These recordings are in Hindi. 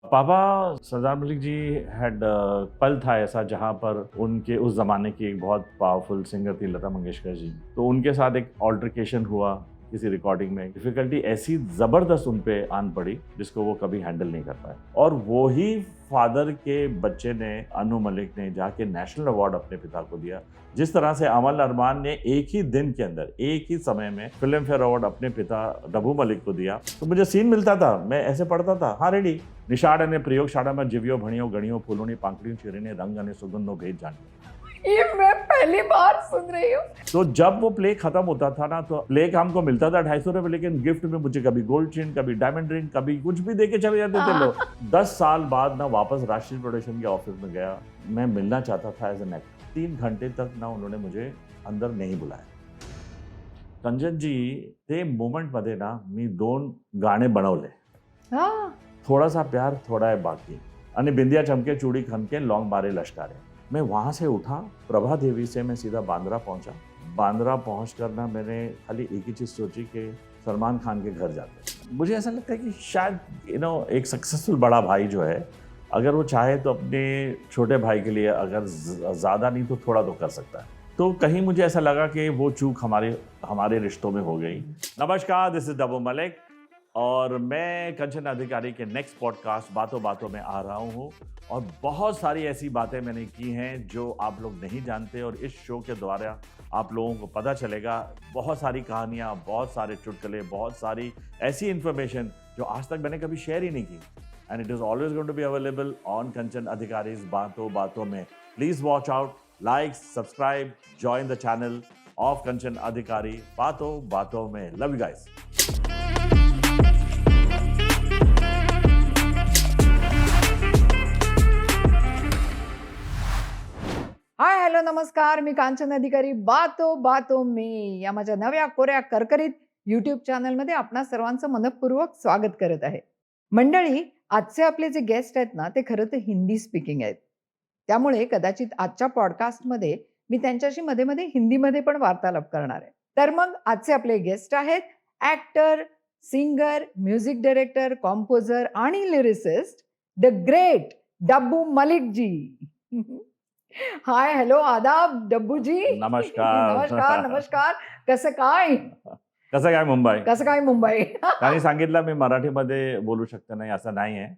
पापा सरदार मलिक जी हैड पल था ऐसा जहाँ पर उनके उस ज़माने की एक बहुत पावरफुल सिंगर थी लता मंगेशकर जी। तो उनके साथ एक ऑल्टरकेशन हुआ किसी रिकॉर्डिंग में। डिफ़िकल्टी ऐसी ज़बरदस्त उन पे आन पड़ी जिसको वो कभी हैंडल नहीं कर पाए। और वो ही फादर के बच्चे ने, अनु मलिक ने, जाके नेशनल अवार्ड अपने पिता को दिया। जिस तरह से अमल अरमान ने एक ही दिन के अंदर, एक ही समय में फ़िल्म फेयर अवार्ड अपने पिता डब्बू मलिक को दिया, तो मुझे सीन मिलता था, मैं ऐसे पढ़ता था, हाँ रेडी। निषाद અને પ્રયોગશાળામાં જીવ્યો ભણ્યો ગણ્યો ફૂલોની પાંખડીઓ ચીરીને રંગ અને સુગંધનો ભેદ જાણ્યો। ये मैं पहली बार सुन रही हूँ। तो जब वो प्ले खत्म होता था ना, तो प्ले का हमको मिलता था 250 रुपये, लेकिन गिफ्ट में मुझे कभी गोल्ड चेन, कभी डायमंड रिंग, कभी कुछ भी दे के चले जाते थे लोग। 10 साल बाद ना वापस राष्ट्रीय प्रोडक्शन के ऑफिस में गया, मैं मिलना चाहता था एज एन एक्टर। 3 घंटे तक ना उन्होंने मुझे अंदर नहीं बुलाया। कंचन जी ते मोमेंट मध्ये ना मी 2 गाणे बनवले, हाँ, थोडासा प्यार थोडा है बाकी आणि बिंदिया चमके चूड़ी खनके लौंग मारे लश्कारे। मैं वहाँ से उठा, प्रभा देवी से मैं सीधा बांद्रा पहुँचा। बांद्रा पहुँच कर ना मैंने खाली एक ही चीज़ सोची कि सलमान खान के घर जाते। मुझे ऐसा लगता है कि शायद एक सक्सेसफुल बड़ा भाई जो है, अगर वो चाहे तो अपने छोटे भाई के लिए अगर ज़्यादा नहीं तो थोड़ा तो कर सकता है। तो कहीं मुझे ऐसा लगा कि वो चूक हमारे हमारे रिश्तों में हो गई। नमस्कार, दिस इज डब्बू मलिक और मैं कंचन अधिकारी के नेक्स्ट पॉडकास्ट बातों बातों में आ रहा हूँ। और बहुत सारी ऐसी बातें मैंने की हैं जो आप लोग नहीं जानते, और इस शो के द्वारा आप लोगों को पता चलेगा बहुत सारी कहानियाँ, बहुत सारे चुटकुले, बहुत सारी ऐसी इन्फॉर्मेशन जो आज तक मैंने कभी शेयर ही नहीं की। And it is always going to be available on Kanchan Adhikari बातों बातों में। Please watch out, like, subscribe, join the channel of Kanchan Adhikari बातों बातों में। Love you guys. Hi, hello, नमस्कार. मी कांचन अधिकारी बातों बातों में या माझ्या नव्या कोऱ्या करकरीत युट्यूब चॅनलमध्ये आपणा सर्वांचं मनपूर्वक स्वागत करत आहे. मंडळी, आजचे आपले जे गेस्ट आहेत ना, ते खरं तर हिंदी स्पीकिंग आहेत. त्यामुळे कदाचित आजच्या पॉडकास्टमध्ये मी त्यांच्याशी मध्ये-मध्ये हिंदीमध्ये पण वार्तालाप करणार आहे. तर मग आजचे आपले गेस्ट आहेत actor, singer, music director, composer आणि lyricist the great Dabboo Malik ji. Hi, hello, आदाब डब्बू जी. नमस्कार. नमस्कार, नमस्कार. कसं काय? कसं काय मुंबई? कसं काय मुंबई? त्यांनी सांगितलं मी मराठीमध्ये बोलू शकत नाही, असं नाही आहे.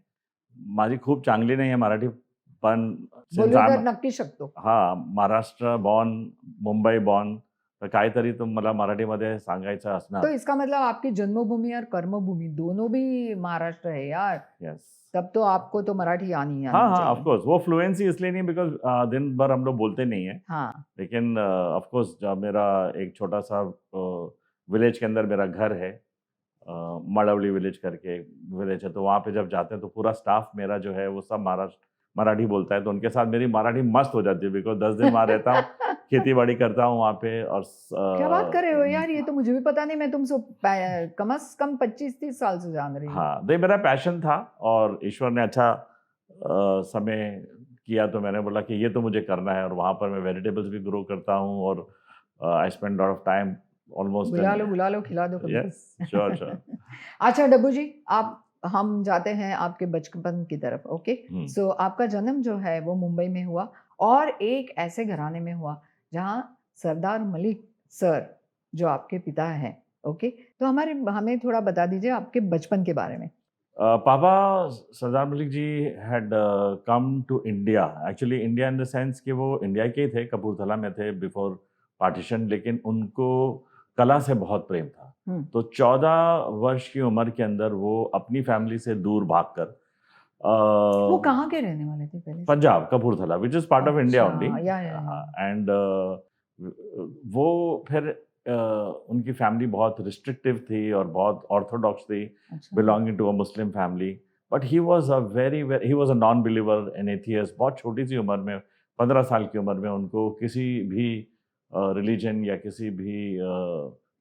माझी खूप चांगली नाही आहे मराठी, पण बोलू तर नक्की शकतो. महाराष्ट्र बॉर्न, मुंबई बॉर्न, तर काहीतरी मला मराठीमध्ये सांगायचं तो असणार। इसका मतलब आपकी जन्मभूमि और कर्मभूमि दोनों भी महाराष्ट्र है यार. यस। तब तो आपको तो मराठी आनी हाँ, आनी हाँ, ऑफ चाहिए. कोर्स। वो फ्लुएंसी इसलिए नहीं बिकॉज़ दिन भर हम लोग बोलते नहीं हैं। हाँ. लेकिन ऑफ कोर्स जब मेरा एक छोटा-सा विलेज के अंदर मेरा घर है, मड़वली विलेज करके विलेज है, तो वहाँ पे जब जाते हैं तो पूरा स्टाफ मेरा जो है वो सब मराठी बोलता है, तो उनके साथ मेरी मराठी मस्त हो जाती है बिकॉज़ 10 दिन वहाँ रहता हूँ, खेती-बाड़ी करता हूँ वहाँ पे और क्या बात कर रहे हो यार, ये तो मुझे भी पता नहीं. मैं तुमसे कम से कम 25-30 साल से जान रही हूँ. हाँ, नहीं मेरा पैशन था और ईश्वर ने अच्छा समय किया, तो मैंने बोला कि ये तो मुझे करना है, और वहाँ पर मैं वेजिटेबल्स भी ग्रो करता हूँ और I spend lot of time almost. बुला लो, खिला दो कभी. Yes, sure, sure. अच्छा डब्बू जी, हम जाते हैं आपके बचपन की तरफ. ओके, सो आपका जन्म जो है वो मुंबई में हुआ और एक ऐसे घराने में हुआ जहाँ सरदार मलिक सर जो आपके पिता हैं. ओके, तो हमें थोड़ा बता दीजिए आपके बचपन के बारे में. पापा Sardar Malik ji had come to India, actually India in the sense कि वो इंडिया के ही थे, कपूरथला में थे बिफोर पार्टीशन, लेकिन उनको कला से बहुत प्रेम था। तो 14 वर्ष की उम्र के अंदर वो अपनी फैमिली से दूर भागकर वो कहाँ के रहने वाले थे पहले? Punjab, Kapurthala, which is part of India अच्छा, ओनली। या. एंड वो फिर उनकी फैमिली बहुत रिस्ट्रिक्टिव थी और बहुत ऑर्थोडॉक्स थी, अच्छा. Belonging to a Muslim family, but he was a non believer, an atheist. बहुत छोटी सी उम्र में, 15 साल की उम्र में, उनको किसी भी रिलीजन या किसी भी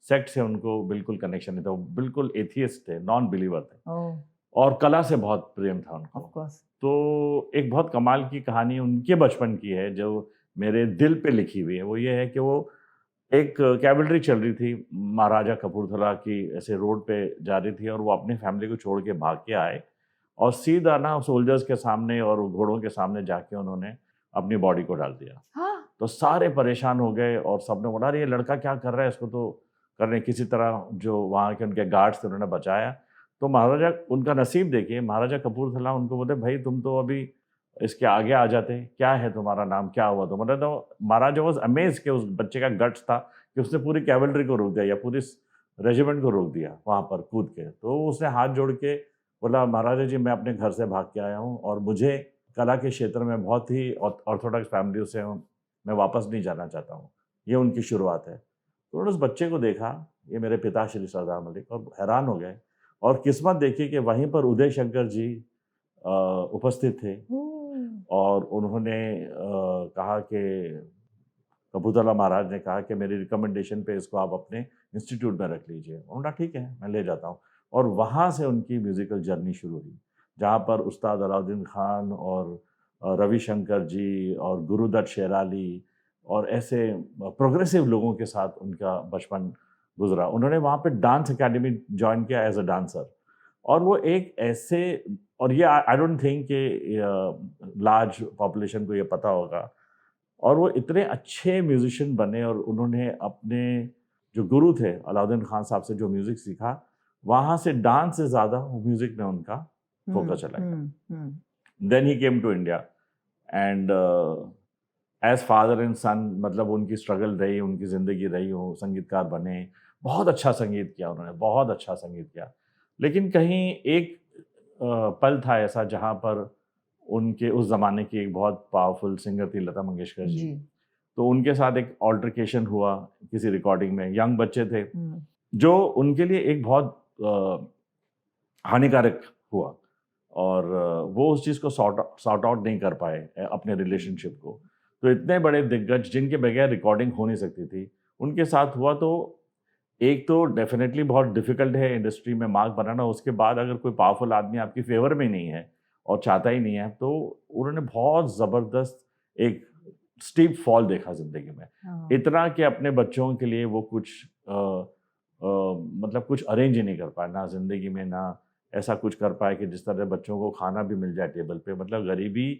सेक्ट से उनको बिल्कुल कनेक्शन नहीं था। वो बिल्कुल एथियस्ट थे, नॉन बिलीवर थे, ओह, और कला से बहुत प्रेम था उनको। Of course. तो एक बहुत कमाल की कहानी उनके बचपन की है जो मेरे दिल पे लिखी हुई है। वो ये है कि वो एक कैवलरी चल रही थी महाराजा कपूरथला की, ऐसे रोड पे जा रही थी, और वो अपनी फैमिली को छोड़ के भाग के आए और सीधा ना सोल्जर्स के सामने और घोड़ों के सामने जाके उन्होंने अपनी बॉडी को डाल दिया। हाँ। तो सारे परेशान हो गए और सबने बोला अरे ये लड़का क्या कर रहा है, इसको तो करने। किसी तरह जो वहाँ के उनके गार्ड्स थे उन्होंने बचाया। तो महाराजा, उनका नसीब देखिए, महाराजा कपूरथला उनको बोले भाई तुम तो अभी इसके आगे आ जाते, क्या है तुम्हारा नाम, क्या हुआ तुम्हारा। तो महाराजा वॉज अमेज कि उस बच्चे का गट्स था कि उसने पूरी कैवलरी को रोक दिया या पूरी रेजिमेंट को रोक दिया वहाँ पर कूद के। तो उसने हाथ जोड़ के बोला महाराजा जी मैं अपने घर से भाग के आया हूँ और मुझे कला के क्षेत्र में बहुत ही ऑर्थोडॉक्स फैमिली से हूँ, मैं वापस नहीं जाना चाहता हूँ। ये उनकी शुरुआत है। तो उन्होंने उस बच्चे को देखा, ये मेरे पिता श्री सरदार मलिक, और हैरान हो गए। और किस्मत देखी कि वहीं पर उदय शंकर जी उपस्थित थे और उन्होंने कहा कि कपूरथला महाराज ने कहा कि मेरी रिकमेंडेशन पे इसको आप अपने इंस्टीट्यूट में रख लीजिए। उन्होंने कहा ठीक है मैं ले जाता हूँ। और वहाँ से उनकी म्यूज़िकल जर्नी शुरू हुई, जहाँ पर उस्ताद अलाउद्दीन खान और रविशंकर जी और गुरुदत्त शेराली और ऐसे प्रोग्रेसिव लोगों के साथ उनका बचपन गुजरा। उन्होंने वहाँ पे डांस एकेडमी ज्वाइन किया एज अ डांसर। और वो एक ऐसे, और ये आई डोंट थिंक कि लार्ज पॉपुलेशन को ये पता होगा। और वो इतने अच्छे म्यूजिशियन बने और उन्होंने अपने जो गुरु थे अलाउद्दीन खान साहब से जो म्यूज़िक सीखा, वहाँ से डांस से ज़्यादा म्यूज़िक में उनका फोकस चला गया। Then he came to India and as father and son, मतलब उनकी स्ट्रगल रही, उनकी ज़िंदगी रही, हो संगीतकार बने, बहुत अच्छा संगीत किया उन्होंने, बहुत अच्छा संगीत किया। लेकिन कहीं एक पल था ऐसा जहाँ पर उनके उस ज़माने की एक बहुत पावरफुल सिंगर थी लता मंगेशकर जी। तो उनके साथ एक ऑल्टरकेशन हुआ किसी रिकॉर्डिंग में। यंग बच्चे थे जो उनके लिए एक बहुत हानिकारक हुआ और वो उस चीज़ को सॉर्ट आउट नहीं कर पाए अपने रिलेशनशिप को। तो इतने बड़े दिग्गज जिनके बगैर रिकॉर्डिंग हो नहीं सकती थी, उनके साथ हुआ। तो एक तो डेफिनेटली बहुत डिफिकल्ट है इंडस्ट्री में मार्क बनाना। उसके बाद अगर कोई पावरफुल आदमी आपकी फेवर में नहीं है और चाहता ही नहीं है, तो उन्होंने बहुत ज़बरदस्त एक स्टीप फॉल देखा ज़िंदगी में। इतना कि अपने बच्चों के लिए वो कुछ मतलब कुछ अरेंज ही नहीं कर पाए, ना ज़िंदगी में, ना ऐसा कुछ कर पाए कि जिस तरह बच्चों को खाना भी मिल जाए टेबल पे। मतलब गरीबी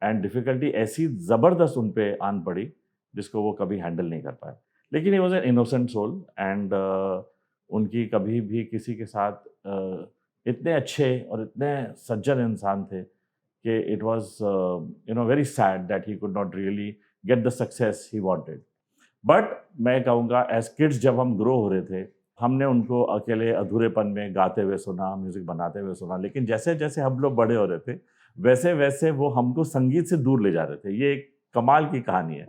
एंड डिफ़िकल्टी ऐसी ज़बरदस्त उन पे आन पड़ी जिसको वो कभी हैंडल नहीं कर पाए। लेकिन he was an innocent soul and उनकी कभी भी किसी के साथ इतने अच्छे और इतने सज्जन इंसान थे कि it was very sad that he could not really get the success he wanted. But मैं कहूँगा एज किड्स जब हम ग्रो हो रहे थे, हमने उनको अकेले अधूरेपन में गाते हुए सुना, म्यूज़िक बनाते हुए सुना। लेकिन जैसे जैसे हम लोग बड़े हो रहे थे, वैसे वैसे वो हमको संगीत से दूर ले जा रहे थे। ये एक कमाल की कहानी है।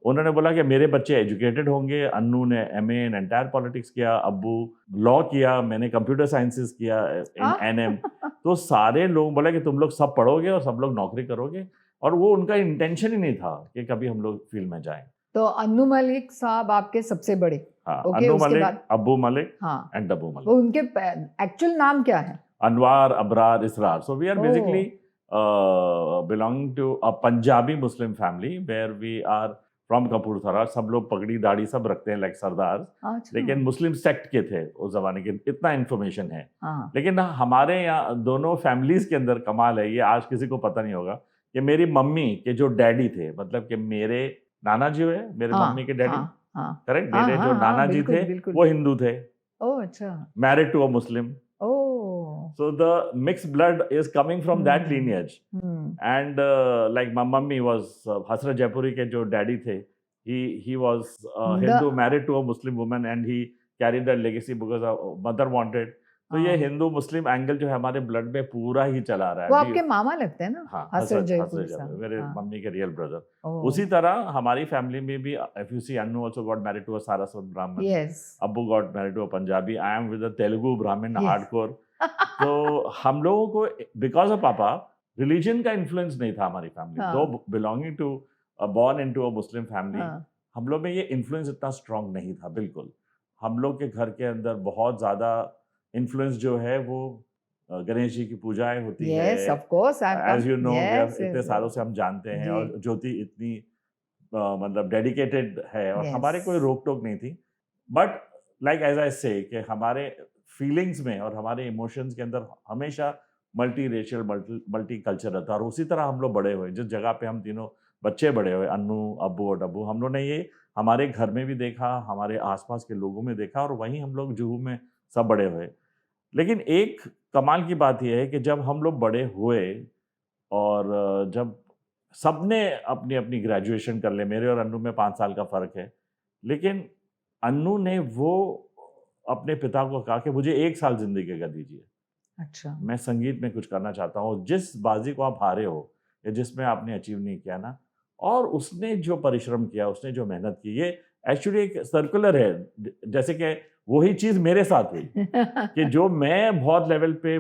उन्होंने बोला कि मेरे बच्चे एजुकेटेड होंगे। अन्नू ने एमए इन एंटायर पॉलिटिक्स किया, अब्बू लॉ किया, मैंने कंप्यूटर साइंसेस किया इन एनएम। तो सारे लोग बोला कि तुम लोग सब पढ़ोगे और सब लोग नौकरी करोगे। और वो उनका इंटेंशन ही नहीं था कि कभी हम लोग फील्ड में जाएं। तो अन्नू मलिक साहब आपके सबसे बड़े? हाँ, ओके, अन्नू उसके मलिक, बाद अब्बू मलिक हाँ, एंड अब्बू मलिक। वो उनके एक्चुअल नाम क्या है? अनवार, अबरार, इसरार। So we are basically belonging to a Punjabi Muslim family where we are from Kapurthara। सब लोग पगड़ी दाढ़ी सब रखते हैं लाइक सरदार, लेकिन मुस्लिम सेक्ट के थे उस जमाने के। इतना इन्फॉर्मेशन है। लेकिन हमारे यहाँ दोनों फैमिलीज के अंदर कमाल है, ये आज किसी को पता नहीं होगा कि मेरी मम्मी के जो डैडी थे, मतलब कि मेरे नाना जी हुए, मेरे मम्मी के डैडी, करेक्ट, मेरे जो नाना जी थे वो हिंदू थे। ओह अच्छा। Married to a Muslim. So the mixed blood is coming from that lineage. And like my mummy was Hasrat Jaipuri के जो डैडी थे, he was Hindu married to a Muslim woman and he carried that legacy because mother wanted। तो ये हिंदू मुस्लिम एंगल जो है हमारे ब्लड में पूरा ही चला रहा है। वो आपके मामा लगते हैं ना? हाँ, हसरत जयपुरी साहब, मेरे मम्मी के रियल ब्रदर। उसी तरह हमारी फैमिली में भी if you see, Annu also got married to a Saraswat Brahmin। Yes। अब्बू got married to a Punjabi। I am with a Telugu Brahmin hardcore। तो हम लोगों को बिकॉज ऑफ पापा रिलीजन का इन्फ्लुएंस नहीं था हमारी family. Though belonging to born into a Muslim family, हम लोग में ये इन्फ्लुएंस इतना स्ट्रांग नहीं था। बिल्कुल हम लोग के घर के अंदर बहुत ज़्यादा इन्फ्लुएंस जो है वो गणेश जी की पूजाएं होती है। Yes, of course, as you know, yes, इतने सालों से हम जानते हैं। और ज्योति इतनी मतलब डेडिकेटेड है और हमारे कोई रोक टोक नहीं थी। बट लाइक एज आई से कि हमारे फीलिंग्स में और हमारे इमोशंस के अंदर हमेशा मल्टी रेशियल मल्टी कल्चरल था, और उसी तरह हम लोग बड़े हुए। जिस जगह पे हम तीनों बच्चे बड़े हुए, अन्नू, अब्बू और डब्बू, हम लोग ने ये हमारे घर में भी देखा, हमारे आसपास के लोगों में देखा, और वहीं हम लोग जुहू में सब बड़े हुए। लेकिन एक कमाल की बात ये है कि जब हम लोग बड़े हुए और जब सबने अपनी अपनी ग्रेजुएशन कर ले, मेरे और अन्नू में 5 साल का फ़र्क है, लेकिन अन्नू ने वो अपने पिता को कहा कि मुझे 1 साल ज़िंदगी का दीजिए, अच्छा। मैं संगीत में कुछ करना चाहता हूँ। जिस बाजी को आप हारे हो या जिसमें आपने अचीव नहीं किया ना, और उसने जो परिश्रम किया, उसने जो मेहनत की, ये एक्चुअली एक सर्कुलर है। जैसे कि वही चीज़ मेरे साथ हुई कि जो मैं बहुत लेवल पे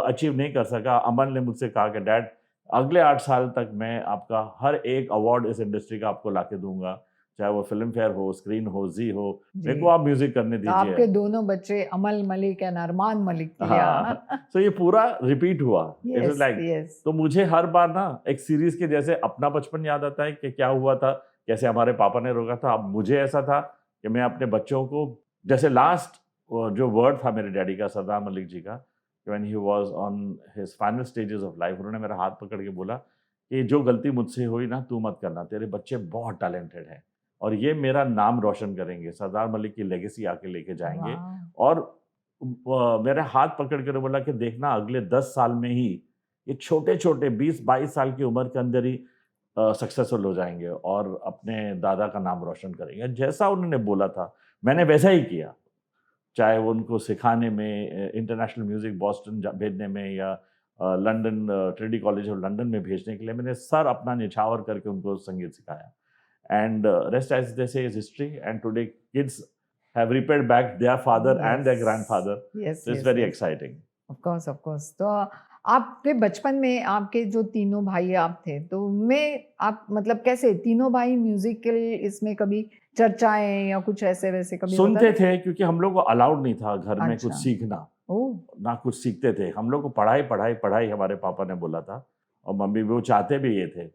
अचीव नहीं कर सका, अमन ने मुझसे कहा कि डैड, अगले 8 साल तक मैं आपका हर एक अवार्ड इस इंडस्ट्री का आपको लाके दूंगा, चाहे वो फिल्म फेयर हो, स्क्रीन हो, जी हो, मेरे को जी, आप म्यूजिक करने तो दीजिए। आपके दोनों बच्चे अमल मलिक एंड अरमान मलिक थे। हाँ, तो ये पूरा रिपीट हुआ। It is yes, like, yes. तो मुझे हर बार ना एक सीरीज के जैसे अपना बचपन याद आता है कि क्या हुआ था, कैसे हमारे पापा ने रोका था। अब मुझे ऐसा था कि मैं अपने बच्चों को, जैसे लास्ट जो वर्ड था मेरे डैडी का, सरदार मलिक जी का, when he was on his final stages of life, उन्होंने मेरा हाथ पकड़ के बोला कि जो गलती मुझसे हुई ना, तू मत करना, तेरे बच्चे बहुत टैलेंटेड हैं और ये मेरा नाम रोशन करेंगे, सरदार मलिक की लेगेसी आके लेके जाएंगे। वाह! और मेरा हाथ पकड़ कर बोला कि देखना, अगले 10 साल में ही ये छोटे-छोटे 20-22 साल की उम्र के अंदर ही सक्सेसफुल हो जाएँगे और अपने दादा का नाम रोशन करेंगे। जैसा उन्होंने बोला था, मैंने वैसा ही किया। चाहे वो उनको सिखाने में, इंटरनेशनल म्यूज़िक बॉस्टन भेजने में, या London, Trinity college of London में भेजने के लिए मैंने सर अपना निछावर करके उनको संगीत सिखाया। एंड रेस्ट एज़ दे से is history, and today kids have repaid back their father and their yes, grandfather. Yes, So it's yes, very yes. exciting. Of course, of course. तो आपके बचपन में आपके जो तीनों भाई आप थे, तो उनमें आप मतलब कैसे तीनों भाई म्यूजिकल इसमें कभी चर्चाएँ या कुछ ऐसे-वैसे कभी होता सुनते था? थे, क्योंकि हम लोग को अलाउड नहीं था घर में कुछ अच्छा। सीखना, ओह! ना कुछ सीखते थे। हम लोग को पढ़ाई, पढ़ाई, पढ़ाई हमारे पापा ने बोला था, और मम्मी भी, वो चाहते भी ये थे।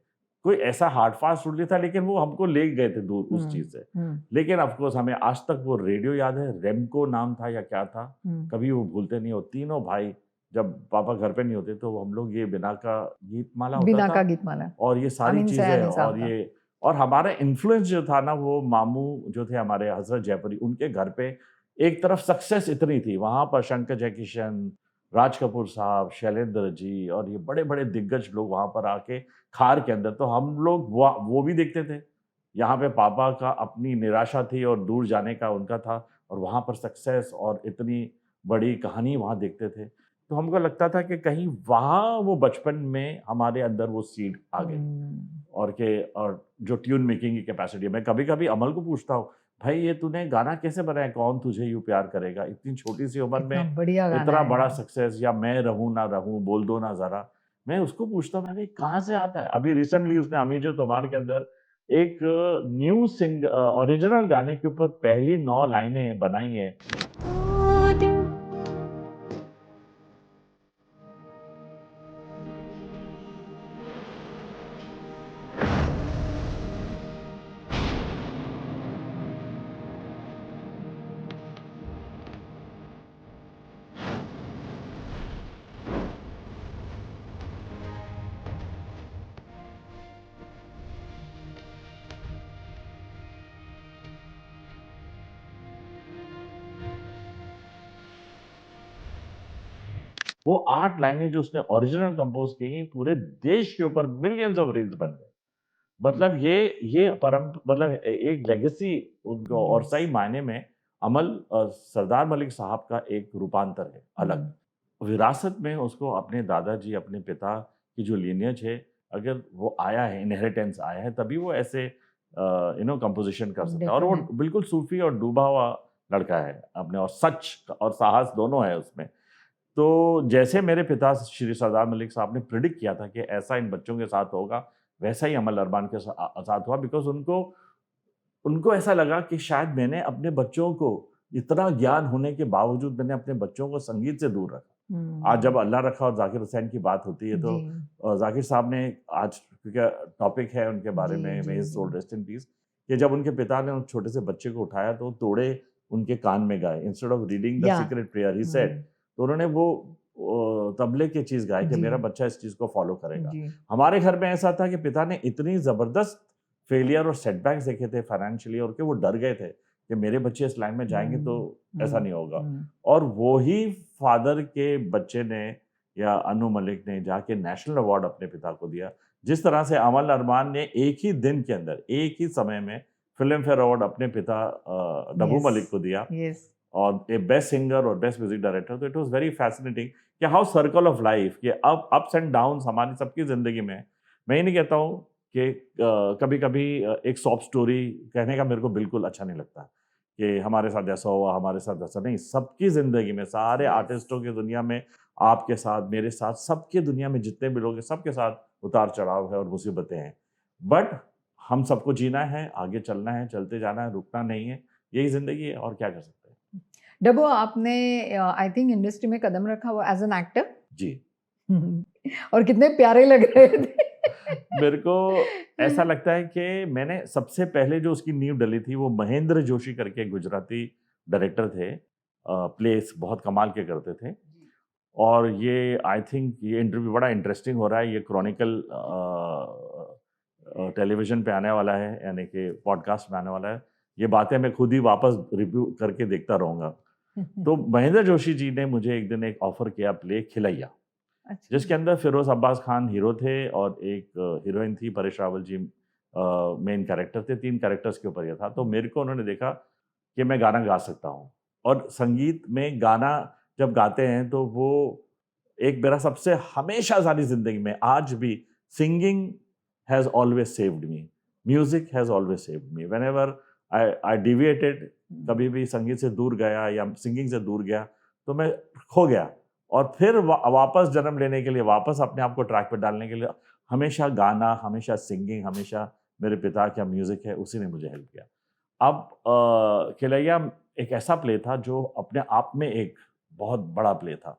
कोई ऐसा हार्ड फास्ट रूल नहीं था, लेकिन वो हमको ले गए थे दूर उस हुँ, चीज़ से। हुँ, लेकिन ऑफ कोर्स हमें आज तक वो रेडियो याद है, रेमको नाम था या क्या था, हुँ। कभी वो भूलते नहीं। और तीनों भाई, जब पापा घर पे नहीं होते तो हम लोग ये बिना का गीतमाला होता बिना था, का गीतमाला, और ये सारी अमीन चीज़ें, सयानी साहब और का। ये, और हमारा इन्फ्लुएंस जो था ना, वो मामू जो थे हमारे, हज़रत जयपुरी, उनके घर पे एक तरफ सक्सेस इतनी थी, वहाँ पर शंकर जयकिशन, राज कपूर साहब, शैलेंद्र जी, और ये बड़े-बड़े दिग्गज लोग वहाँ पर आके खार के अंदर, तो हम लोग वो भी देखते थे। यहाँ पे पापा का अपनी निराशा थी और दूर जाने का उनका था, और वहाँ पर सक्सेस और इतनी बड़ी कहानी वहाँ देखते थे। तो हमको लगता था कि कहीं वहाँ वो बचपन में हमारे अंदर वो सीड आ गई। हुँ, और जो ट्यून मेकिंग की कैपेसिटी है, मैं कभी-कभी अमल को पूछता हूँ, भाई ये तूने गाना कैसे बनाया, कौन तुझे यूँ प्यार करेगा? इतनी छोटी सी उम्र कितना में बढ़िया गाना इतना है। बड़ा सक्सेस, या मैं रहूँ ना रहूँ, बोल दो ना ज़रा। मैं उसको पूछता हूँ, मैंने कहाँ से आता है? अभी रिसेंटली उसने हमी जो तुम्हार के अंदर एक ओरिजिनल गाने के ऊपर पहली 9 लाइनें बनाई हैं। वो 8 लाइनें जो उसने ओरिजिनल कंपोज़ की, पूरे देश के ऊपर मिलियंस ऑफ रील्स बन गए। मतलब ये मतलब एक लेगेसी उनको, और यस। सही मायने में अमल सरदार मलिक साहब का एक रूपांतर है अलग। हुँ, विरासत में उसको अपने दादाजी, अपने पिता की जो लीनिएज है, अगर वो आया है, इनहेरिटेंस आया है, तभी वो ऐसे कंपोज़िशन कर सकता है। और वो डेफिनिट। बिल्कुल सूफ़ी और डूबा हुआ लड़का है अपने, और सच और साहस दोनों है उसमें। तो जैसे मेरे पिता श्री सरदार मलिक साहब ने प्रेडिक्ट किया था कि ऐसा इन बच्चों के साथ होगा, वैसा ही अमल अरमान के साथ हुआ। बिकॉज़ उनको उनको ऐसा लगा कि शायद मैंने अपने बच्चों को, इतना ज्ञान होने के बावजूद मैंने अपने बच्चों को संगीत से दूर रखा। आज जब हुँ, अल्लाह रखा और ज़ाकिर हुसैन की बात होती है, तो जी, ज़ाकिर साहब ने, आज क्योंकि टॉपिक है उनके बारे जी, में, मे जी, हिज़ जी। सोल रेस्ट इन पीस, कि जब उनके पिता ने उस छोटे से बच्चे को उठाया तो तोड़े उनके कान में गाए, इंस्टेड ऑफ रीडिंग द या सीक्रेट प्रेयर ही सेड। हुँ, तो उन्होंने वो तबले की चीज गाए कि जी। मेरा बच्चा इस चीज को फॉलो करेगा। जी। हमारे घर में ऐसा था कि पिता ने इतनी जबरदस्त फेलियर और सेटबैक्स देखे थे फाइनेंशियली, और कि वो डर गए थे कि मेरे बच्चे इस लाइन में जाएंगे तो ऐसा नहीं होगा। और वो ही फादर के बच्चे ने या अनु मलिक ने जाके नेशनल अवार्ड अपने पिता को दिया। जिस तरह से अमल अरमान ने एक ही दिन के अंदर एक ही समय में फिल्म फेयर अवार्ड अपने पिता डब्बू मलिक को दिया, यस। और ए बेस्ट सिंगर और बेस्ट म्यूजिक डायरेक्टर। तो इट वाज वेरी फैसिनेटिंग कि हाउ सर्कल ऑफ लाइफ के अप्स एंड डाउन्स हमारी सबकी जिंदगी में। मैं ये नहीं कहता हूँ कि कभी कभी एक सॉफ्ट स्टोरी कहने का मेरे को बिल्कुल अच्छा नहीं लगता कि हमारे साथ ऐसा हुआ, हमारे साथ ऐसा नहीं। सबकी जिंदगी में, सारे Yes. आर्टिस्टों की दुनिया में, आपके साथ, मेरे साथ, सबके दुनिया में जितने भी लोग हैं, सबके साथ उतार चढ़ाव है और मुसीबतें हैं। बट हम सबको जीना है, आगे चलना है, चलते जाना है, रुकना नहीं है। यही जिंदगी है, और क्या कर सकते हैं। डब्बू, आपने आई थिंक इंडस्ट्री में कदम रखा हुआ एज एन एक्टर। जी। और कितने प्यारे लग रहे थे। मेरे को ऐसा लगता है कि मैंने सबसे पहले जो उसकी नींव डली थी वो महेंद्र जोशी करके एक गुजराती डायरेक्टर थे। प्लेस बहुत कमाल के करते थे। और ये आई थिंक ये इंटरव्यू बड़ा इंटरेस्टिंग हो रहा है। ये क्रॉनिकल टेलीविजन पे आने वाला है, यानी कि पॉडकास्ट में आने वाला है। ये बातें मैं खुद ही वापस रिव्यू करके देखता रहूँगा। तो महेंद्र जोशी जी ने मुझे एक दिन एक ऑफर किया प्ले खिलैया, अच्छा। जिसके अंदर फिरोज अब्बास खान हीरो थे और एक हीरोइन थी, परेश रावल जी मेन कैरेक्टर थे। 3 कैरेक्टर्स के ऊपर यह था। तो मेरे को उन्होंने देखा कि मैं गाना गा सकता हूँ, और संगीत में गाना जब गाते हैं तो वो एक मेरा सबसे हमेशा सारी जिंदगी में आज भी singing has always saved me, music has always saved me. Whenever I deviated, कभी भी संगीत से दूर गया या सिंगिंग से दूर गया तो मैं खो गया। और फिर वापस जन्म लेने के लिए, वापस अपने आप को ट्रैक पे डालने के लिए हमेशा गाना, हमेशा सिंगिंग, हमेशा मेरे पिता का म्यूजिक है, उसी ने मुझे हेल्प किया। अब खिलैया एक ऐसा प्ले था जो अपने आप में एक बहुत बड़ा प्ले था।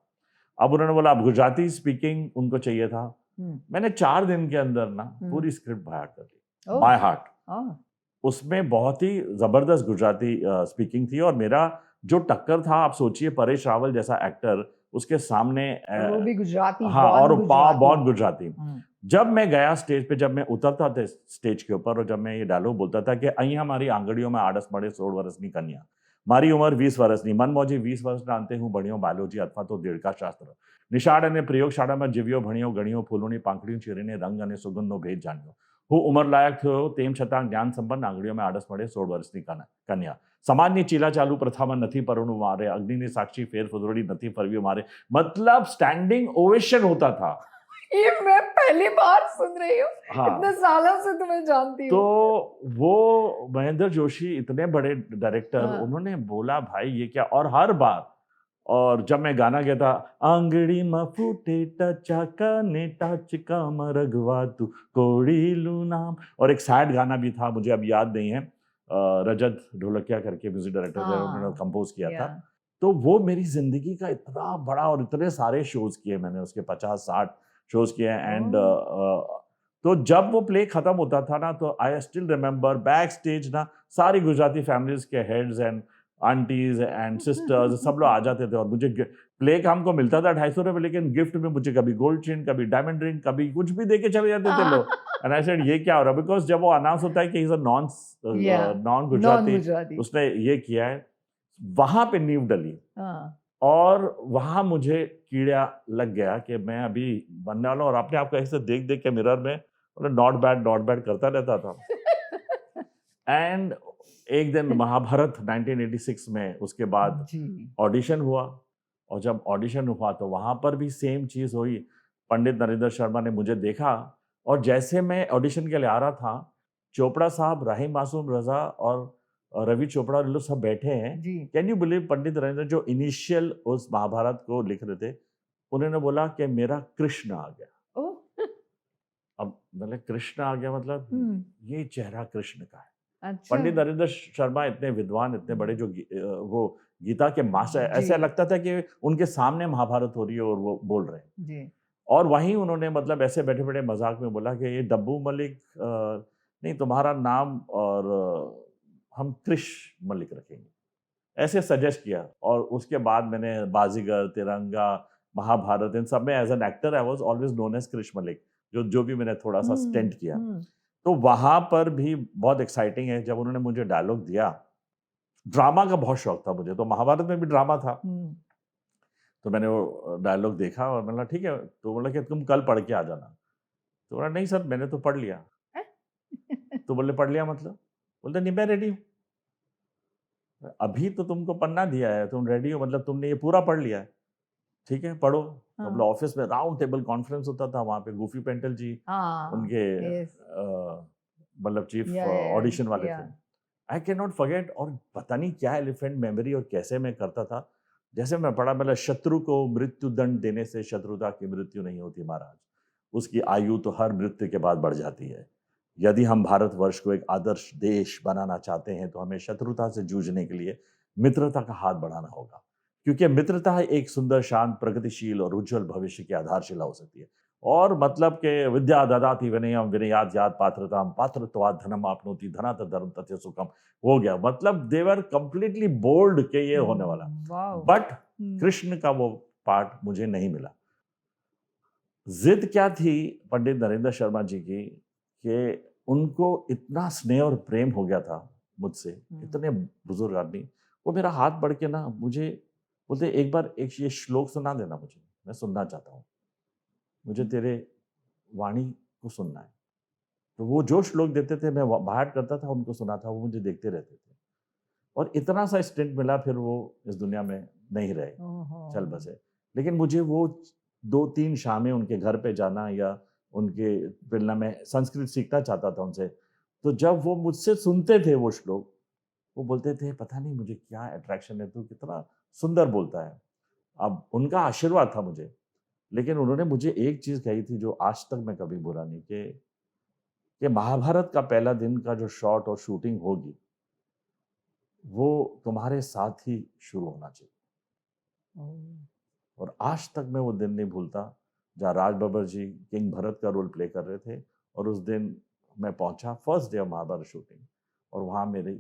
अब उन्होंने बोला अब गुजराती स्पीकिंग उनको चाहिए था। मैंने 4 दिन के अंदर ना पूरी स्क्रिप्ट बाय हार्ट कर ली, बाय हार्ट। उसमें बहुत ही जबरदस्त गुजराती स्पीकिंग थी, और मेरा जो टक्कर था, आप सोचिए परेश रावल जैसा एक्टर उसके सामने, वो भी गुजराती, हाँ, और गुजराती। बॉर्न गुजराती। जब मैं गया स्टेज पे, जब मैं उतरता था स्टेज के ऊपर, और जब मैं ये डायलॉग बोलता था कि અહીં हमारी आंगड़ियों में आड़स મળે 16 વર્ષની કન્યા, મારી ઉંમર 20 વર્ષની, મનમોજી 20 વર્ષના અંતે હું ભણ્યો બાયોલોજી અથવા તો દેડકા શાસ્ત્ર, નિશાળ અને પ્રયોગશાળામાં જીવ્યો ભણ્યો ગણ્યો, ફૂલોની પાંખડીઓ ચીરીને રંગ અને સુગંધનો ભેદ જાણ્યો, હું ઉંમરલાયક થયો તેમ છતાં જ્ઞાન સંપન્ન, આંગળીઓમાં આડસ મળે 16 વર્ષની કન્યા, સમાજની ચીલા ચાલુ પ્રથામાં નથી પરણું મારે, અગ્નિની સાક્ષી ફેર ફુદરડી નથી ફરવ્યું મારે। मतलब स्टैंडिंग ओवेशन होता था। ये मैं पहली बार सुन रही हूँ। हाँ। इतने सालों से तुम्हें जानती हूँ। तो वो महेंद्र जोशी इतने बड़े डायरेक्टर, हाँ। उन्होंने बोला भाई ये क्या। और हर बार, और जब मैं गाना कहता आंगड़ी में फूटे टचाका ने टाचका मरगवा तू कोड़ीलू नाम, और एक सैड गाना भी था, मुझे अब याद नहीं है, रजत ढोलकिया करके म्यूजिक डायरेक्टर थे, उन्होंने कंपोज किया था। तो वो मेरी जिंदगी का इतना बड़ा, और इतने सारे शोज किए मैंने, उसके 50-60 शोज किए। एंड तो जब वो प्ले खत्म होता था ना, तो I still remember back stage ना सारी गुजराती फैमिलीज के heads and aunties and sisters सब लोग आ जाते थे, और मुझे प्ले का हमको मिलता था 250 रुपये, लेकिन गिफ्ट में मुझे कभी गोल्ड चेन, कभी डायमंड रिंग, कभी कुछ भी देके चले जाते थे लोग। एंड आई सेड ये क्या हो रहा है, बिकॉज जब वो अनाउंस होता है कि इज अ नॉन गुजराती, उसने ये किया है, वहां पे नींव डली। और वहां मुझे कीड़ा लग गया कि मैं अभी बनने वाला हूँ, और अपने आप को ऐसे देख देख के मिरर में नॉट बैड करता रहता था। एंड एक दिन महाभारत 1986 में उसके बाद ऑडिशन हुआ, और जब ऑडिशन हुआ तो वहां पर भी सेम चीज हुई। पंडित नरेंद्र शर्मा ने मुझे देखा, और जैसे मैं ऑडिशन के लिए आ रहा था, चोपड़ा साहब, राही मासूम रजा और रवि चोपड़ा लोग सब बैठे हैं। कैन यू बिलीव, पंडित नरेंद्र जो इनिशियल उस महाभारत को लिख रहे थे, उन्होंने बोला कि मेरा कृष्ण आ गया। अब मतलब कृष्ण आ गया मतलब ये चेहरा कृष्ण का है। अच्छा। पंडित नरेंद्र शर्मा इतने विद्वान, इतने बड़े, जो वो गीता के मास्टर, ऐसा लगता था कि उनके सामने महाभारत हो रही है और वो बोल रहे हैं। और वहीं उन्होंने मतलब ऐसे बैठे बैठे मजाक में बोला कि ये डब्बू मलिक नहीं, तुम्हारा नाम और हम क्रिश मलिक रखेंगे, ऐसे सजेस्ट किया। और उसके बाद मैंने बाजीगर, तिरंगा, महाभारत, इन सब में as an actor I was always known as Krish Malik, जो भी मैंने थोड़ा सा स्टेंट किया। तो वहां पर भी बहुत एक्साइटिंग है, जब उन्होंने मुझे डायलॉग दिया, ड्रामा का बहुत शौक था मुझे, तो महाभारत में भी ड्रामा था, तो मैंने वो डायलॉग देखा और मैंने ठीक है, तो बोला कि तुम कल पढ़ के आ जाना। तो बोला नहीं सर मैंने तो पढ़ लिया। तो बोले पढ़ लिया मतलब? बोलते नहीं मैं रेडी हूँ। अभी तो तुमको पन्ना दिया है, तुम रेडी हो मतलब तुमने ये पूरा पढ़ लिया है, ठीक है पढ़ो। तो बोला ऑफिस में राउंड टेबल कॉन्फ्रेंस होता था, वहाँ पे गुफी पेंटल जी उनके मतलब चीफ ऑडिशन वाले थे। आई कैन नॉट फॉरगेट, और पता नहीं क्या एलिफेंट मेमोरी और कैसे मैं करता था, जैसे मैं पढ़ा, मतलब शत्रु को मृत्यु दंड देने से शत्रुता की मृत्यु नहीं होती महाराज, उसकी आयु तो हर मृत्यु के बाद बढ़ जाती है। यदि हम भारतवर्ष को एक आदर्श देश बनाना चाहते हैं तो हमें शत्रुता से जूझने के लिए मित्रता का हाथ बढ़ाना होगा, क्योंकि मित्रता एक सुंदर, शांत, प्रगतिशील और उज्जवल भविष्य की आधारशिला हो सकती है। और मतलब के विद्या ददाति विनयम विनयात यात पात्रताम पात्रत्वात् धनम आपनोति धनात् धर्म तथ्य सुखम, हो गया। मतलब दे वर कंप्लीटली बोल्ड के ये होने वाला, बट कृष्ण का वो पार्ट मुझे नहीं मिला। जिद क्या थी पंडित नरेंद्र शर्मा जी की, कि उनको इतना स्नेह और प्रेम हो गया था मुझसे, इतने बुजुर्ग आदमी, वो मेरा हाथ बढ़ के ना मुझे बोलते एक बार एक ये श्लोक सुना देना मुझे, मैं सुनना चाहता हूँ, मुझे तेरे वाणी को सुनना है। तो वो जो श्लोक देते थे मैं बाहर करता था, उनको सुना था, वो मुझे देखते रहते थे। और इतना सा स्टेंट मिला, फिर वो इस दुनिया में नहीं रहे, चल बसे। लेकिन मुझे वो 2-3 शामें उनके घर पे जाना या उनके मिलना, में संस्कृत सीखना चाहता था उनसे, तो जब वो मुझसे सुनते थे वो श्लोक, वो बोलते थे पता नहीं मुझे क्या अट्रैक्शन है, तू कितना सुंदर बोलता है। अब उनका आशीर्वाद था मुझे, लेकिन उन्होंने मुझे एक चीज कही थी जो आज तक मैं कभी भूला नहीं, कि महाभारत का पहला दिन का जो शॉट और शूटिंग होगी वो तुम्हारे साथ ही शुरू होना चाहिए। और आज तक मैं वो दिन नहीं भूलता जहाँ राज बब्बर जी किंग भरत का रोल प्ले कर रहे थे, और उस दिन मैं पहुंचा first day of Mahabharat shooting, और वहाँ मेरी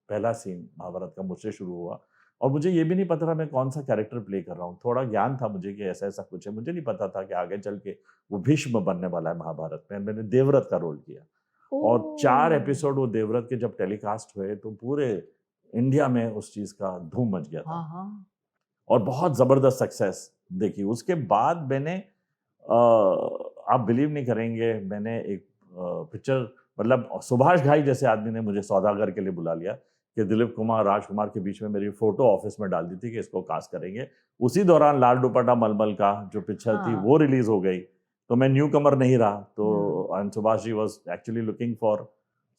पहला सीन महाभारत का मुझसे शुरू हुआ। और मुझे ये भी नहीं पता था मैं कौन सा कैरेक्टर प्ले कर रहा हूँ, थोड़ा ज्ञान था मुझे कि ऐसा ऐसा कुछ है, मुझे नहीं पता था कि आगे चल के वो भीष्म बनने वाला है महाभारत में। मैंने देवव्रत का रोल किया, और 4 एपिसोड वो देवव्रत के जब टेलीकास्ट हुए तो पूरे इंडिया में उस चीज का धूम मच गया था, और बहुत जबरदस्त सक्सेस देखी। उसके बाद मैंने आप बिलीव नहीं करेंगे, मैंने एक पिक्चर, मतलब सुभाष घाई जैसे आदमी ने मुझे सौदागर के लिए बुला लिया कि दिलीप कुमार राजकुमार के बीच में मेरी फोटो ऑफिस में डाल दी थी कि इसको कास्ट करेंगे। उसी दौरान लाल दुपट्टा मलमल का जो पिक्चर थी वो रिलीज हो गई, तो मैं न्यू कमर नहीं रहा, तो Subhash ji was actually looking for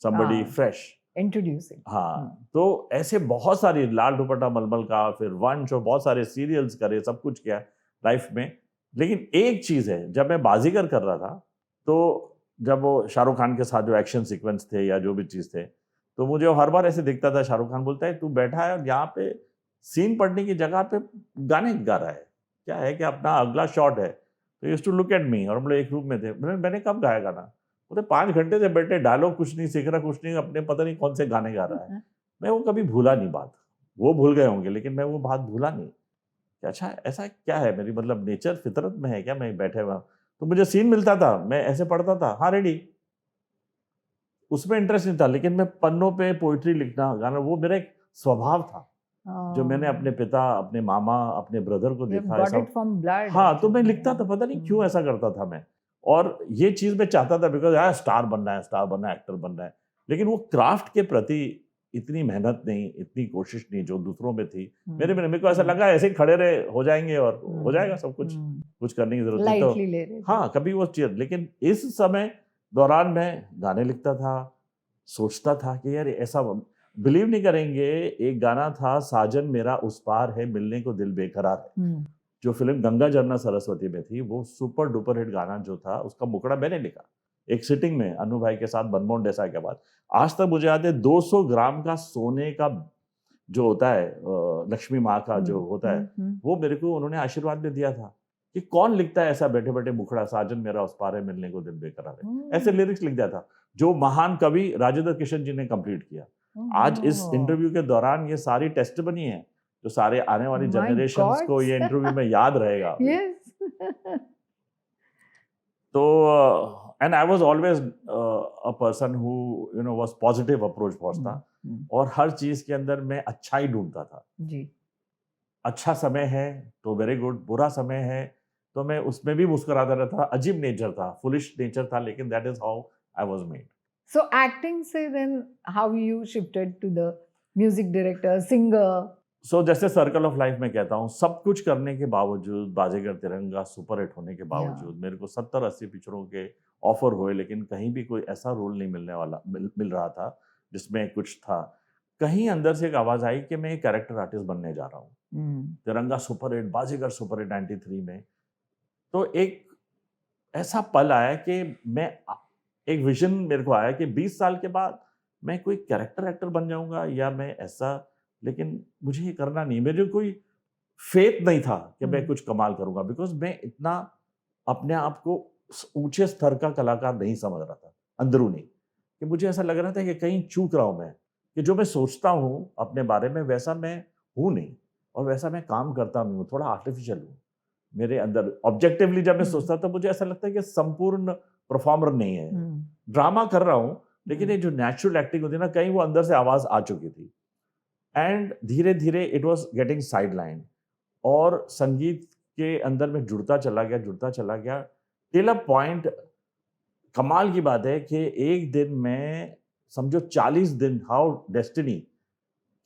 somebody fresh introducing. हाँ, तो ऐसे बहुत सारी, लाल दुपट्टा मलमल का, फिर वंश, और बहुत सारे सीरियल्स करे, सब कुछ किया लाइफ में। लेकिन एक चीज है, जब मैं बाजीगर कर रहा था, तो जब वो शाहरुख खान के साथ जो एक्शन सीक्वेंस थे या जो भी चीज थे, तो मुझे हर बार ऐसे दिखता था, शाहरुख खान बोलता है तू बैठा है और यहाँ पे सीन पढ़ने की जगह पे गाने गा रहा है, क्या है कि अपना अगला शॉट है। तो used to look at me, और हम लोग एक रूम में थे। मैंने कब गाया गाना? बोलते 5 घंटे से बैठे, डायलॉग कुछ नहीं सीख रहा, कुछ नहीं, अपने पता नहीं कौन से गाने गा रहा है। मैं वो कभी भूला नहीं बात, वो भूल गए होंगे लेकिन मैं वो बात भूला नहीं कि अच्छा ऐसा क्या है, मेरी मतलब नेचर फितरत में है क्या मैं बैठे हुआ। तो मुझे सीन मिलता था, मैं ऐसे पढ़ता था, हाँ रेडी, उसमें इंटरेस्ट नहीं था, लेकिन मैं पन्नों पे पोइट्री लिखना, गाना, वो मेरा एक स्वभाव था जो मैंने अपने पिता, अपने मामा, अपने ब्रदर को देखा है। हाँ, तो मैं लिखता था, पता नहीं क्यों ऐसा करता था मैं, और ये चीज मैं चाहता था बिकॉज यार स्टार बनना है, स्टार बनना है, एक्टर बनना है। लेकिन वो क्राफ्ट के प्रति इतनी मेहनत नहीं, इतनी कोशिश नहीं जो दूसरों में थी। मेरे को ऐसा लगा ऐसे ही खड़े रहे, हो जाएंगे और हो जाएगा सब कुछ, कुछ करने की जरूरत नहीं। तो हाँ, कभी वो चीज, लेकिन इस समय दौरान मैं गाने लिखता था, सोचता था कि यार ऐसा, बिलीव नहीं करेंगे, एक गाना था, साजन मेरा उस पार है, मिलने को दिल बेकरार है, जो फिल्म गंगा जमुना सरस्वती में थी। वो सुपर डुपर हिट गाना जो था, उसका मुकड़ा मैंने लिखा एक सिटिंग में अनु भाई के साथ, मनमोहन देसाई के बाद। आज तक मुझे याद है 200 ग्राम का सोने का जो होता है, लक्ष्मी माँ का जो होता है, वो मेरे को उन्होंने आशीर्वाद में दिया था कि कौन लिखता है ऐसा बैठे बैठे मुखड़ा, साजन मेरा उस पार है, मिलने को दिल बेकरार है, ऐसे लिरिक्स लिख दिया था, जो महान कवि राजेंद्र किशन जी ने कंप्लीट किया। आज इस इंटरव्यू के दौरान ये सारी टेस्ट बनी है, जो सारे आने वाली जनरेशंस को ये इंटरव्यू में याद रहेगा। तो and I was always a person who was positive approach पहुंचता, और हर चीज के अंदर मैं अच्छा ही ढूंढता था। जी। अच्छा समय है तो वेरी गुड, बुरा समय है तो मैं उसमें भी मुस्कुराता रहता था। अजीब नेचर था, फुलिश नेचर था, लेकिन that is how I was made. So acting से then how you shifted to the music director, singer? सो जैसे सर्कल ऑफ लाइफ में कहता हूँ, सब कुछ करने के बावजूद, बाजीगर तिरंगा सुपर हिट होने के Yeah. बावजूद मेरे को 70-80 पिक्चरों के ऑफर हुए, लेकिन कहीं भी कोई ऐसा रोल नहीं मिल रहा था जिसमें कुछ था। कहीं अंदर से एक आवाज आई कि मैं एक कैरेक्टर आर्टिस्ट बनने जा रहा हूँ। तिरंगा सुपर हिट, बाजीगर सुपर हिट 93 में। तो एक ऐसा पल आया कि एक विजन मेरे को आया कि 20 साल के बाद मैं कोई कैरेक्टर एक्टर बन जाऊंगा या मैं ऐसा, लेकिन मुझे ये करना नहीं। मेरे कोई फेथ नहीं था कि मैं कुछ कमाल करूंगा, बिकॉज मैं इतना अपने आप को ऊंचे स्तर का कलाकार नहीं समझ रहा था अंदरूनी, कि मुझे ऐसा लग रहा था कि कहीं चूक रहा हूं मैं, कि जो मैं सोचता हूं अपने बारे में वैसा मैं हूं नहीं, और वैसा मैं काम करता नहीं हूं, थोड़ा आर्टिफिशियल हूं मेरे अंदर। ऑब्जेक्टिवली जब मैं सोचता तो मुझे ऐसा लगता है कि संपूर्ण परफॉर्मर नहीं है, ड्रामा कर रहा हूं, लेकिन ये जो नेचुरल एक्टिंग होती है ना, कहीं वो अंदर से आवाज आ चुकी थी। एंड धीरे धीरे it was getting side line, और संगीत के अंदर में जुड़ता चला गया टिल अ पॉइंट। कमाल की बात है कि एक दिन मैं, समझो 40 दिन, हाउ डेस्टिनी,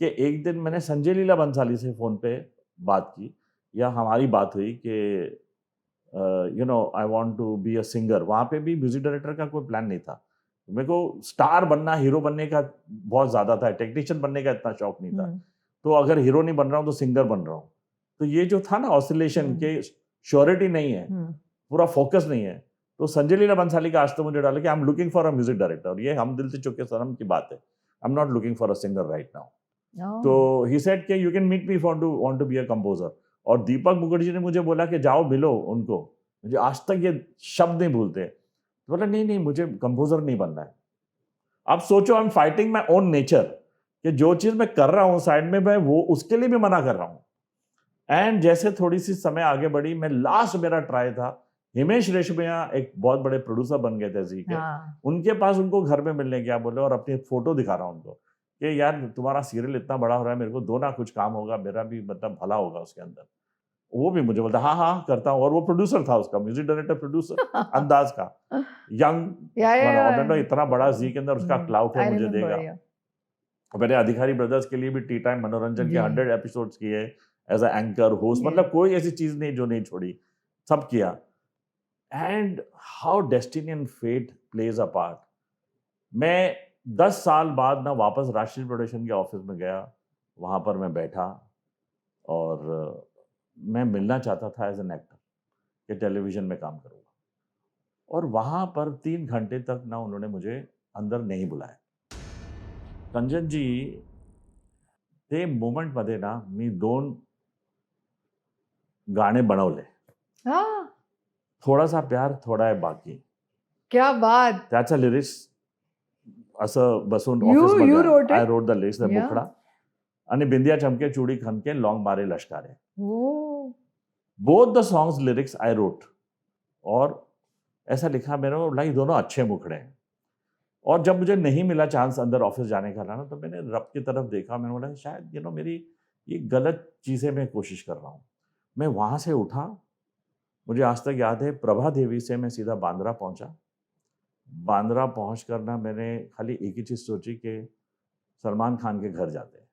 कि एक दिन मैंने संजय लीला बंसाली से फोन पे बात की, या हमारी बात हुई कि I want to be a singer. वहाँ पे भी म्यूजिक डायरेक्टर का कोई प्लान नहीं था, मेरे को स्टार बनना, हीरो बनने का बहुत ज़्यादा था, टेक्नीशियन बनने का इतना शौक नहीं था। तो अगर हीरो नहीं बन रहा हूँ तो सिंगर बन रहा हूँ। तो ये जो था ना ऑसिलेशन के, श्योरिटी नहीं है, पूरा फोकस नहीं है। तो संजय लीला बंसाली का आज तो मुझे डाला कि I am looking for a music director. ये हम दिल से चुके सनम की बात है, I am not looking for a singer right now. तो ही सेड कि you can meet me for to want to be a composer. और दीपक मुखर्जी ने मुझे बोला कि जाओ मिलो उनको, मुझे आज तक ये शब्द नहीं भूलते। तो बोला नहीं नहीं, मुझे कंपोजर नहीं बनना है। अब सोचो, I am fighting my own nature, कि जो चीज मैं कर रहा हूं साइड में, मैं वो उसके लिए भी मना कर रहा हूं। एंड जैसे थोड़ी सी समय आगे बढ़ी, मैं लास्ट मेरा ट्राई था, हिमेश रेशमिया एक बहुत बड़े प्रोड्यूसर बन गए थे जी के, उनके पास उनको घर में मिलने गया, बोले, और अपनी फोटो दिखा रहा हूं उनको कि यार तुम्हारा सीरियल इतना बड़ा हो रहा है, मेरे को दो ना कुछ काम होगा, मेरा भी मतलब भला होगा उसके अंदर। वो भी मुझे बोलता हाँ हाँ करता हूँ, और वो प्रोड्यूसर था उसका, म्यूजिक डायरेक्टर प्रोड्यूसर अंदाज का, यंग, इतना बड़ा जी के अंदर उसका क्लाउड है, मुझे देगा। मैंने अधिकारी ब्रदर्स के लिए भी टी टाइम मनोरंजन के 100 एपिसोड्स किए एज अ एंकर होस्ट, मतलब कोई ऐसी चीज नहीं जो नहीं छोड़ी, सब किया। And how destiny and fate plays a part. मैं 10 साल बाद ना वापस राष्ट्रीय प्रोडक्शन के ऑफिस में गया, वहां पर मैं बैठा, और मैं मिलना चाहता था एज एन एक्टर कि टेलीविजन में काम करूंगा, और वहां पर 3 घंटे तक ना उन्होंने मुझे अंदर नहीं बुलाया। कंचन जी, ते मोमेंट मध्ये ना मी 2 गाणे बनवले, थोडासा प्यार थोडा आहे बाकी. क्या बात. त्याचं लिरिक्स असं बसून You ऑफिसमध्ये wrote I it? Wrote the lyrics, Yeah. मुखडा आणि बिंदिया चमके चूड़ी खनके लॉन्ग मारे लश्कारे. Oh. Both the songs lyrics I wrote, और ऐसा लिखा मेरे को, लाइक दोनों अच्छे मुखड़े हैं। और जब मुझे नहीं मिला चांस अंदर ऑफिस जाने का ना, तो मैंने रब की तरफ देखा, मैंने बोला शायद मेरी ये गलत चीज़ें मैं कोशिश कर रहा हूँ। मैं वहाँ से उठा, मुझे आज तक याद है, प्रभा देवी से मैं सीधा बांद्रा पहुँचा। बांद्रा पहुँच कर ना मैंने खाली एक ही चीज़ सोची कि सलमान खान के घर जाते हैं।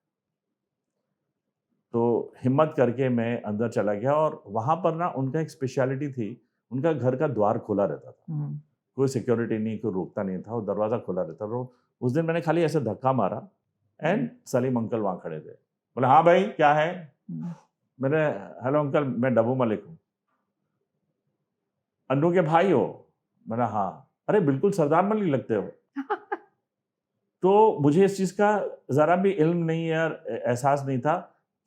तो हिम्मत करके मैं अंदर चला गया, और वहाँ पर ना उनका एक स्पेशलिटी थी, उनका घर का द्वार खुला रहता था, कोई सिक्योरिटी नहीं, कोई रोकता नहीं था, वो दरवाज़ा खुला रहता था। उस दिन मैंने खाली ऐसे धक्का मारा, एंड सलीम अंकल वहाँ खड़े थे, बोले हाँ भाई क्या है? मैंने, हेलो अंकल, मैं डब्बू मलिक हूँ। अन्नू के भाई हो? मैंने हाँ। अरे बिल्कुल सरदार मलिक लगते हो। तो मुझे इस चीज़ का ज़रा भी इल्म नहीं है, एहसास नहीं था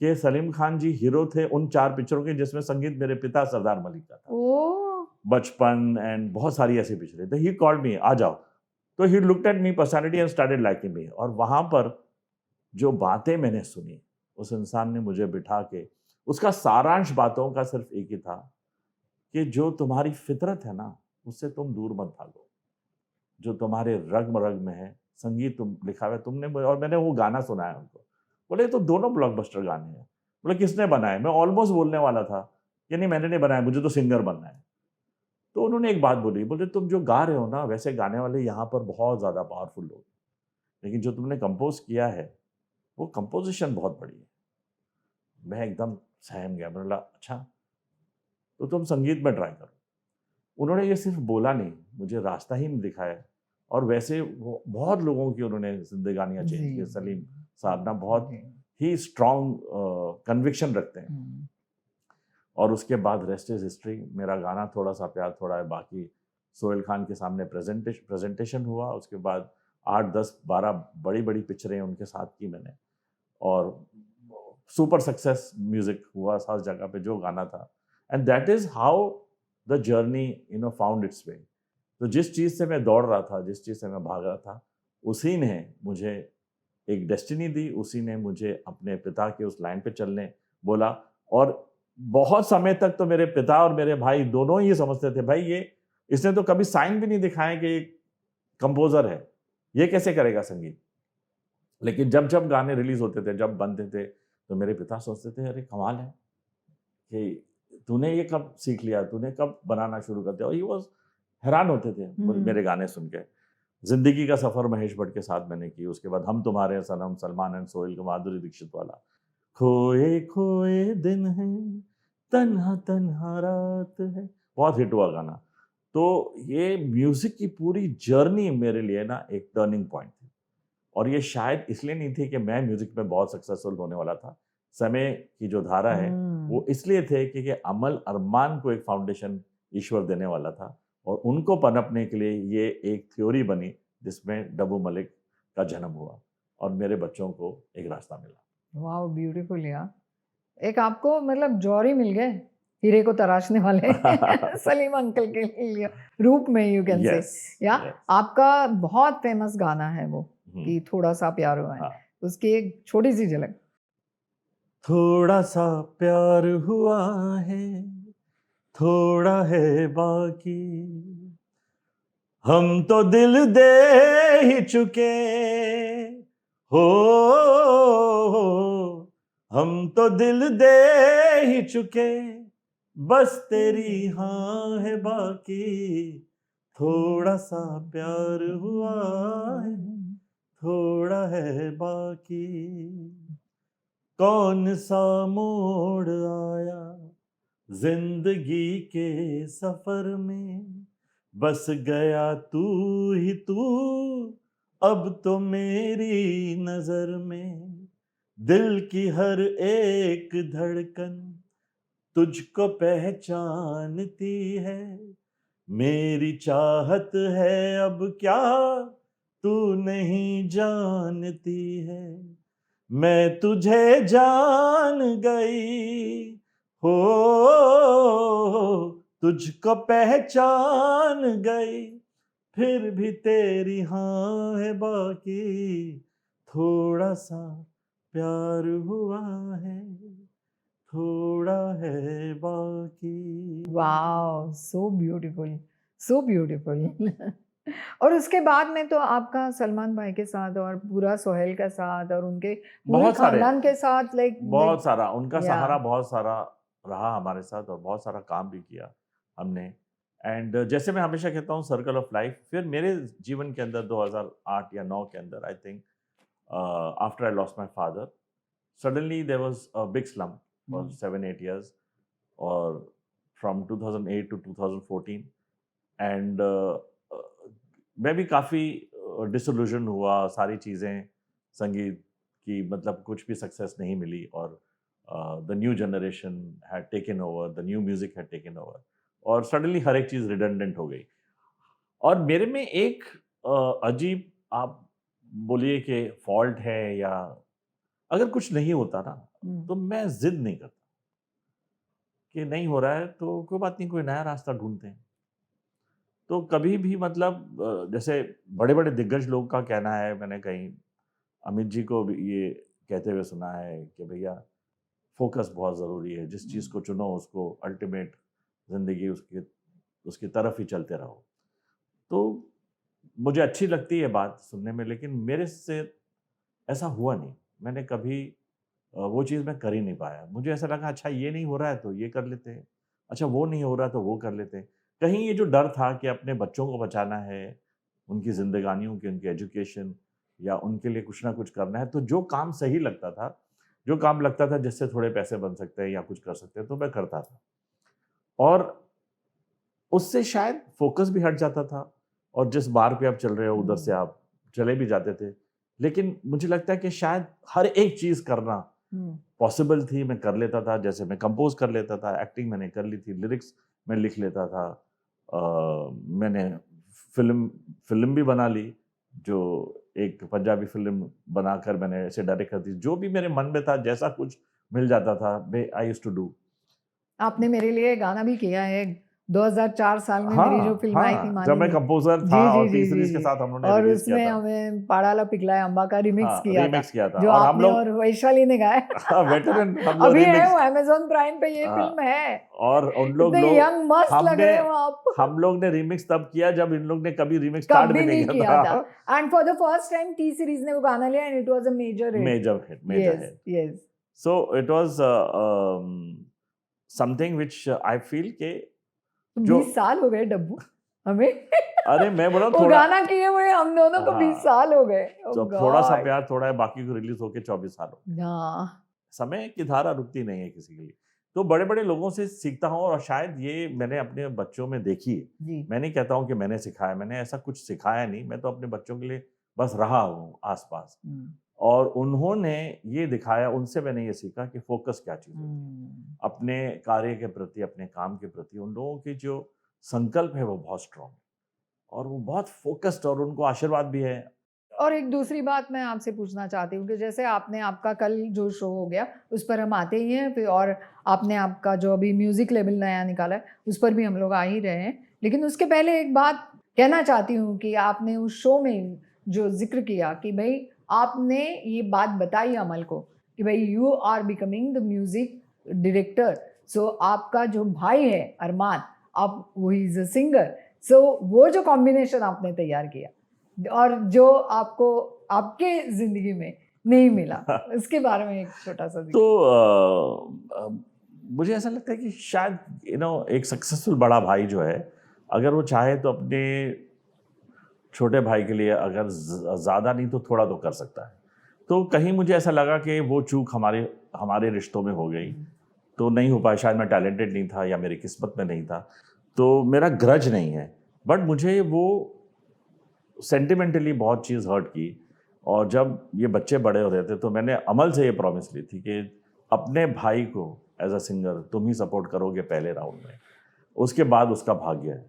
कि सलीम खान जी हीरो थे उन 4 पिक्चरों के जिसमें संगीत मेरे पिता सरदार मलिक का था। बचपन एंड बहुत सारी ऐसी पिक्चरें। तो ही कॉल्ड मी, आ जाओ। तो he looked at me personality and started liking मी। और वहाँ पर जो बातें मैंने सुनी, उस इंसान ने मुझे बिठा के, उसका सारांश बातों का सिर्फ एक ही था कि जो तुम्हारी फितरत है ना, उससे तुम दूर मत भागो। जो तुम्हारे रग-मरग में है, संगीत तुम लिखा हुआ है तुमने। और मैंने वो गाना सुनाया उनको। बोले ये तो दोनों ब्लॉकबस्टर गाने हैं। बोले किसने बनाए? मैं ऑलमोस्ट बोलने वाला था कि नहीं मैंने नहीं बनाया, मुझे तो सिंगर बनना है। तो उन्होंने एक बात बोली, बोले तुम जो गा रहे हो ना वैसे गाने वाले यहाँ पर बहुत ज़्यादा पावरफुल लोग हैं। लेकिन जो तुमने कंपोज़ किया है, वो कंपोज़िशन बहुत बड़ी है। मैं एकदम सहम गया। मैंने बोला अच्छा, तो तुम संगीत में ट्राई करो। उन्होंने ये सिर्फ़ बोला नहीं, मुझे रास्ता ही दिखाया। और वैसे वो बहुत लोगों की उन्होंने ज़िंदगानियाँ चेंज जी, की। जी, सलीम साहब ना बहुत जी। ही स्ट्रॉन्ग कन्विक्शन रखते हैं। हुँ। और उसके बाद रेस्ट इज़ हिस्ट्री। मेरा गाना थोड़ा-सा प्यार थोड़ा है बाकी सोहेल खान के सामने प्रेज़ेंटेशन हुआ। उसके बाद 8, 10, 12 बड़ी-बड़ी पिक्चरें उनके साथ की मैंने। और सुपर सक्सेस म्यूज़िक हुआ हर जगह पे जो गाना था। And that is how the journey found its way. तो जिस चीज़ से मैं दौड़ रहा था, जिस चीज़ से मैं भाग रहा था, उसी ने मुझे एक डेस्टिनी दी, उसी ने मुझे अपने पिता के उस लाइन पे चलने बोला। और बहुत समय तक तो मेरे पिता और मेरे भाई दोनों ही समझते थे, भाई ये इसने तो कभी साइन भी नहीं दिखाया कि ये कंपोज़र है, ये कैसे करेगा संगीत? लेकिन जब-जब गाने रिलीज़ होते थे, जब बनते थे, तो मेरे पिता सोचते थे, "अरे कमाल है कि तूने ये कब सीख लिया? तूने कब बनाना शुरू कर दिया?" और ही वाज़ हैरान होते थे मेरे हुँ। गाने सुन के। ज़िंदगी का सफ़र महेश भट्ट के साथ मैंने की, उसके बाद हम तुम्हारे हैं सनम सलमान एंड सोहेल का माधुरी दीक्षित वाला। खोए खोए दिन हैं, तन्हा तन्हा रात है, बहुत हिट हुआ गाना। तो ये म्यूज़िक की पूरी जर्नी मेरे लिए ना एक टर्निंग पॉइंट थी। और ये शायद इसलिए नहीं थी कि मैं म्यूज़िक में बहुत सक्सेसफुल होने वाला था। समय की जो धारा है, हुँ। वो इसलिए थे क्योंकि अमल अरमान को एक फाउंडेशन ईश्वर देने वाला था। और उनको पनपने के लिए ये एक थ्योरी बनी, जिसमें डब्बू मलिक का जन्म हुआ और मेरे बच्चों को एक रास्ता मिला। वाओ! ब्यूटीफुल यार। एक आपको मतलब जौहरी मिल गए, हीरे को तराशने वाले सलीम अंकल के लिए रूप में यू कैन से। यस, या यस। आपका बहुत फेमस गाना है वो हुँ, कि थोड़ा-सा प्यार हुआ है। हाँ। उसकी एक छोटी-सी झलक। थोड़ा-सा प्यार हुआ है, थोड़ा है बाकी, हम तो दिल दे ही चुके, हो हम तो दिल दे ही चुके, बस तेरी हाँ है बाकी, थोड़ा सा प्यार हुआ है, थोड़ा है बाकी, कौन सा मोड़ आया जिंदगी के सफर में, बस गया तू ही तू, अब तो मेरी नजर में, दिल की हर एक धड़कन तुझको पहचानती है, मेरी चाहत है अब क्या तू नहीं जानती है, मैं तुझे जान गई, हो तुझको पहचान गई, फिर भी तेरी हाँ है बाकी, थोड़ा सा प्यार हुआ है, थोड़ा है बाकी। Wow! So beautiful, so beautiful. और उसके बाद में तो आपका सलमान भाई के साथ और पूरा सोहेल के साथ और उनके पूरे बहुत सारे, खानदान के साथ लाइक लाइक बहुत सारा उनका या सहारा बहुत सारा रहा हमारे साथ और बहुत सारा काम भी किया हमने। एंड जैसे मैं हमेशा कहता हूँ सर्कल ऑफ लाइफ, फिर मेरे जीवन के अंदर 2008 या 9 के अंदर I think after I lost my father, suddenly there was a big slump for 7-8 years। और फ्रॉम 2008 टू 2014 एंड मैं भी काफ़ी डिसइल्यूजन हुआ, सारी चीज़ें संगीत की मतलब कुछ भी सक्सेस नहीं मिली। और the new generation had taken over, the new music had taken over, और सडनली हर एक चीज़ रिडंडेंट हो गई। और मेरे में एक अजीब, आप बोलिए कि फॉल्ट है, या अगर कुछ नहीं होता ना, हुँ। तो मैं जिद नहीं करता कि नहीं हो रहा है तो कोई बात नहीं, कोई नया रास्ता ढूंढते हैं। तो कभी भी मतलब जैसे बड़े-बड़े दिग्गज लोग का कहना है, मैंने कहीं अमित जी को भी ये कहते हुए सुना है कि भैया फ़ोकस बहुत ज़रूरी है, जिस चीज़ को चुनो उसको अल्टीमेट ज़िंदगी उसकी तरफ ही चलते रहो। तो मुझे अच्छी लगती है बात सुनने में, लेकिन मेरे से ऐसा हुआ नहीं। मैंने कभी वो चीज़ मैं कर ही नहीं पाया। मुझे ऐसा लगा अच्छा ये नहीं हो रहा है तो ये कर लेते हैं, अच्छा वो नहीं हो रहा है तो वो कर लेते हैं। कहीं ये जो डर था कि अपने बच्चों को बचाना है, उनकी ज़िंदगानियों की, उनकी एजुकेशन या उनके लिए कुछ ना कुछ करना है, तो जो काम सही लगता था, जो काम लगता था जिससे थोड़े पैसे बन सकते हैं या कुछ कर सकते हैं, तो मैं करता था। और उससे शायद फ़ोकस भी हट जाता था और जिस बार पे आप चल रहे हो उधर से आप चले भी जाते थे। लेकिन मुझे लगता है कि शायद हर एक चीज़ करना पॉसिबल थी, मैं कर लेता था। जैसे मैं कंपोज़ कर लेता था, एक्टिंग मैंने कर ली थी, लिरिक्स मैं लिख लेता था। मैंने फ़िल्म भी बना ली, जो एक पंजाबी फ़िल्म बनाकर मैंने ऐसे डायरेक्ट कर दी। जो भी मेरे मन में था, जैसा कुछ मिल जाता था, आई यूज्ड टू डू। आपने मेरे लिए गाना भी किया है 2004 साल में मेरी जो हाँ, फ़िल्म आई थी हाँ, जब मैं मालिनी। कंपोज़र था जी, जी, और जी, टी जी, सीरीज़ के जी। साथ हम लोग ने और रिलीज़ किया उसमें था। हमें पाड़ाला पिघलाया अम्बा का रिमिक्स हाँ, किया था, रीमिक्स किया था जो और हम आपने लोग और वैशाली ने गाया। हाँ, वेटरन हम लोग अभी है रीमिक्स वो अमेज़न प्राइम पे ये हाँ, फ़िल्म है। और उन लोग इतने यंग मस्त लग हमने रहे हो आप। हम लोग ने रीमिक्स तब किया जब इन लोग ने कभी रीमिक्स स्टार्ट भी कभी नहीं नहीं किया किया था। था। And for the first time T series ने वो गाना लिया and it was a major hit. Major yes, hit. Yes. So it was something which I feel के तो जो 20 साल हो गए डब्बू हमें। अरे मैं बोला वो थोड़ा गाना किए हुए हम दोनों को 20 हाँ, साल हो गए। ओह तो थोड़ा-सा गॉड! प्यार थोड़ा है, बाकी को रिलीज़ होके 24 साल हो गए। हाँ। समय की धारा रुकती नहीं है किसी के लिए। तो बड़े-बड़े लोगों से सीखता हूँ और शायद ये मैंने अपने बच्चों में देखी है। जी। मैं नहीं कहता हूँ कि मैंने सिखाया, मैंने ऐसा कुछ सिखाया नहीं, मैं तो अपने बच्चों के लिए बस रहा हूँ आस-पास। हुँ, और उन्होंने ये दिखाया, उनसे मैंने ये सीखा कि फ़ोकस क्या चीज़ होती है। हुँ। अपने कार्य के प्रति, अपने काम के प्रति उन लोगों की जो संकल्प है वो बहुत स्ट्रॉन्ग है और वो बहुत फ़ोकस्ड और उनको आशीर्वाद भी है। और एक दूसरी बात मैं आपसे पूछना चाहती हूँ कि जैसे आपने आपका कल जो शो हो गया, उस पर हम आते ही हैं फिर, और आपने आपका जो अभी म्यूज़िक लेबल नया निकाला है, उस पर भी हम लोग आ ही रहे हैं। लेकिन उसके पहले एक बात कहना चाहती हूँ कि आपने उस शो में जो ज़िक्र किया कि भई आपने ये बात बताई अमल को कि भई you are becoming the music director. So आपका जो भाई है अरमान, आप वो ही इज़ अ सिंगर। सो वो जो कॉम्बिनेशन आपने तैयार किया और जो आपको आपके ज़िंदगी में नहीं मिला, उसके बारे में एक छोटा-सा तो ज़िक्र। मुझे ऐसा लगता है कि शायद एक सक्सेसफुल बड़ा भाई जो है, अगर वो चाहे तो अपने छोटे भाई के लिए अगर ज़्यादा नहीं तो थोड़ा तो कर सकता है। तो कहीं मुझे ऐसा लगा कि वो चूक हमारे हमारे रिश्तों में हो गई, तो नहीं हो पाया। शायद मैं टैलेंटेड नहीं था या मेरी किस्मत में नहीं था। तो मेरा ग्रज नहीं है, बट मुझे वो सेंटिमेंटली बहुत चीज़ हर्ट की। और जब ये बच्चे बड़े हो रहे थे तो मैंने अमल से ये प्रॉमिस ली थी कि अपने भाई को एज अ सिंगर तुम ही सपोर्ट करोगे पहले राउंड में, उसके बाद उसका भाग्य है।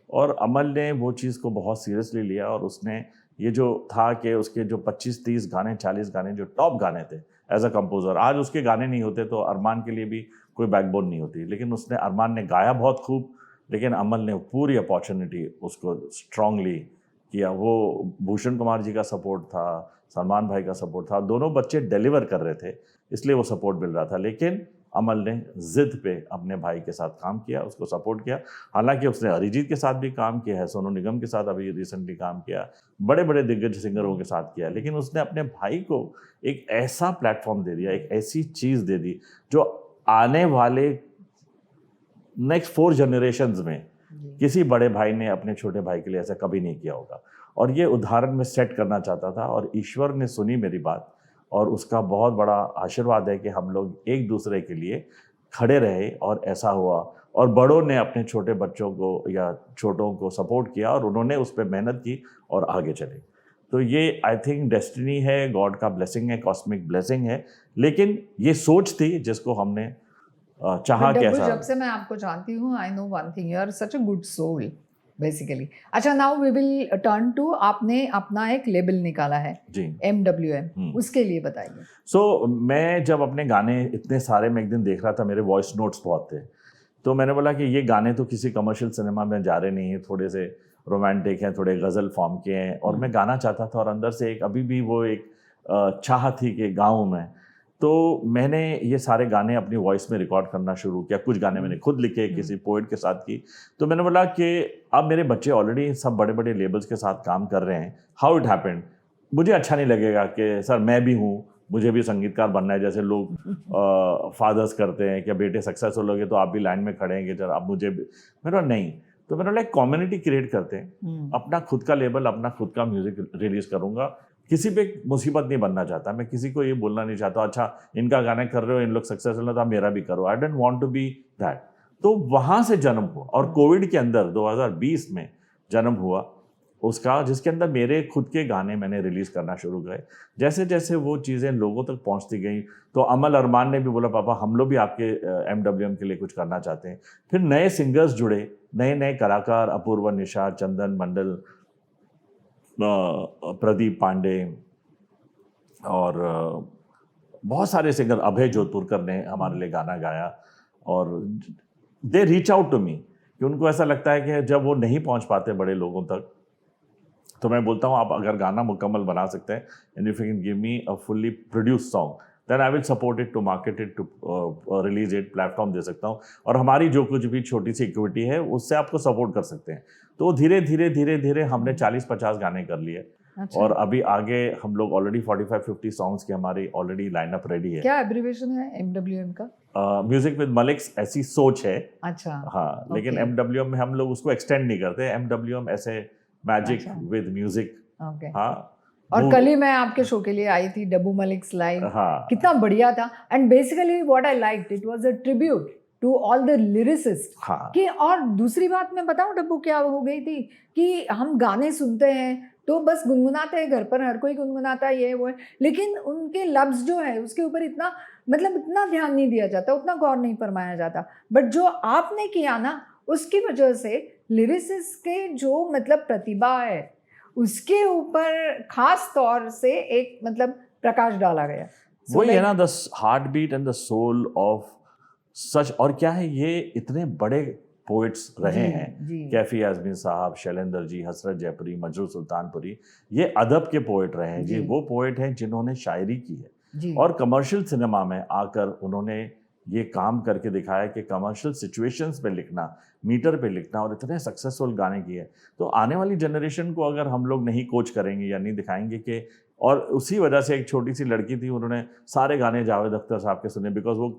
और अमल ने वो चीज़ को बहुत सीरियसली लिया और उसने ये जो था कि उसके जो 25-30 गाने 40 गाने जो टॉप गाने थे एज अ कंपोज़र, आज उसके गाने नहीं होते तो अरमान के लिए भी कोई बैकबोन नहीं होती। लेकिन उसने अरमान ने गाया बहुत खूब, लेकिन अमल ने पूरी अपॉर्चुनिटी उसको स्ट्रांगली किया। वो भूषण कुमार जी का सपोर्ट था, सलमान भाई का सपोर्ट था, दोनों बच्चे डिलीवर कर रहे थे, इसलिए वो सपोर्ट मिल रहा था। लेकिन अमल ने ज़िद पे अपने भाई के साथ काम किया, उसको सपोर्ट किया। हालाँकि उसने अरिजीत के साथ भी काम किया है, सोनू निगम के साथ अभी रिसेंटली काम किया, बड़े-बड़े दिग्गज सिंगरों के साथ किया, लेकिन उसने अपने भाई को एक ऐसा प्लेटफ़ॉर्म दे दिया, एक ऐसी चीज़ दे दी, जो आने वाले नेक्स्ट 4 जनरेशंस में जी। किसी बड़े भाई ने अपने छोटे भाई के लिए ऐसा कभी नहीं किया होगा। और ये उदाहरण मैं सेट करना चाहता था और ईश्वर ने सुनी मेरी बात और उसका बहुत बड़ा आशीर्वाद है कि हम लोग एक दूसरे के लिए खड़े रहे और ऐसा हुआ। और बड़ों ने अपने छोटे बच्चों को या छोटों को सपोर्ट किया और उन्होंने उस पे मेहनत की और आगे चले। तो ये आई थिंक डेस्टिनी है, गॉड का ब्लेसिंग है, कॉस्मिक ब्लेसिंग है। लेकिन ये सोच थी जिसको हमने चाहा बट कि डब्बू, ऐसा जब से मैं आपको जानती हूँ, I know one thing, you are such a good soul basically. अच्छा, now we will turn to, आपने अपना एक लेबल निकाला है जी। MWM, उसके लिए बताइए। सो मैं जब अपने गाने इतने सारे मैं एक दिन देख रहा था, मेरे वॉइस नोट्स बहुत थे, तो मैंने बोला कि ये गाने तो किसी कमर्शियल सिनेमा में जा रहे नहीं हैं, थोड़े से रोमांटिक हैं, थोड़े गज़ल फॉर्म के हैं और मैं गाना चाहता था और अंदर से एक अभी भी वो एक चाह थी कि गाऊँ मैं। तो मैंने ये सारे गाने अपनी वॉइस में रिकॉर्ड करना शुरू किया। कुछ गाने मैंने खुद लिखे, किसी पोइट के साथ की। तो मैंने बोला कि अब मेरे बच्चे ऑलरेडी सब बड़े बड़े लेबल्स के साथ काम कर रहे हैं, हाउ इट हैपेंड। मुझे अच्छा नहीं लगेगा कि सर मैं भी हूँ, मुझे भी संगीतकार बनना है, जैसे लोग फादर्स करते हैं कि बेटे सक्सेसफुल हो गए तो आप भी लाइन में खड़े हैं कि जरा अब मुझे भी। मैंने बोला नहीं। तो मैंने बोला एक कम्युनिटी क्रिएट करते हैं, अपना खुद का लेबल, अपना खुद का म्यूजिक रिलीज करूंगा। किसी पे मुसीबत नहीं बनना चाहता मैं, किसी को ये बोलना नहीं चाहता अच्छा इनका गाना कर रहे हो, इन लोग सक्सेसफुल है तो आप मेरा भी करो। I don't want to be that. तो वहां से जन्म हुआ, और कोविड के अंदर 2020 में जन्म हुआ उसका, जिसके अंदर मेरे खुद के गाने मैंने रिलीज करना शुरू करे। जैसे जैसे वो चीज़ें लोगों तक पहुंचती गई तो अमल अरमान ने भी बोला पापा हम लोग भी आपके MWM के लिए कुछ करना चाहते हैं। फिर नए सिंगर्स जुड़े, नए नए कलाकार, अपूर्वा निषाद, चंदन मंडल, प्रदीप पांडे और बहुत सारे सिंगर, अभय जोधपुरकर ने हमारे लिए गाना गाया। और they reach out to me कि उनको ऐसा लगता है कि जब वो नहीं पहुंच पाते बड़े लोगों तक, तो मैं बोलता हूँ आप अगर गाना मुकम्मल बना सकते हैं, and if you can give me a fully produce song, then I will support it to market it, to release it, platform दे सकता हूँ, और हमारी जो कुछ भी छोटी सी इक्विटी है उससे आपको सपोर्ट कर सकते हैं। तो धीरे धीरे धीरे धीरे हमने 40-50 गाने कर लिए। अच्छा। और अभी आगे हम लोग ऑलरेडी 45-50 सॉन्ग्स की हमारी ऑलरेडी लाइनअप रेडी है। क्या एब्रीविएशन है MWM का? म्यूजिक विद मलिक्स ऐसी सोच है। अच्छा। हाँ, लेकिन Okay. MWM में हम लोग उसको एक्सटेंड नहीं करते। MWM ऐसे मैजिक अच्छा। With music. ओके। हाँ और वो- कल ही मैं आपके शो के लिए आई थी, डब्बू मलिक्स लाइव। हाँ कितना बढ़िया था। And basically what I liked, it was a tribute to all the lyricist. हाँ कि और दूसरी बात मैं बताऊं डब्बू क्या हो गई थी कि हम गाने सुनते हैं तो बस गुनगुनाते हैं, घर पर हर कोई गुनगुनाता है, ये वो है, लेकिन उनके लफ्ज जो है उसके ऊपर इतना मतलब इतना ध्यान नहीं दिया जाता, उतना गौर नहीं फरमाया जाता। बट जो आपने किया ना, उसकी वजह से लिरिसिस्ट के जो मतलब प्रतिभा है उसके ऊपर खास तौर से एक मतलब प्रकाश डाला गया। So वही है like- ना, the heart beat and the soul of such. और क्या है, ये इतने बड़े पोइट्स रहे जी, हैं, जी। कैफी आजमी साहब, शैलेंद्र जी, हसरत जयपुरी, मजरू सुल्तानपुरी, ये अदब के पोइट रहे हैं। ये जी। वो पोइट हैं जिन्होंने शायरी की है, जी। और कमर्शियल सिनेमा में आकर उन्होंने ये काम करके दिखाया कि कमर्शियल सिचुएशंस पे लिखना, मीटर पे लिखना, और इतने सक्सेसफुल गाने किए। तो आने वाली जनरेशन को अगर हम लोग नहीं कोच करेंगे या नहीं दिखाएंगे कि, और उसी वजह से एक छोटी सी लड़की थी, उन्होंने सारे गाने जावेद अख्तर साहब के सुने, बिकॉज वो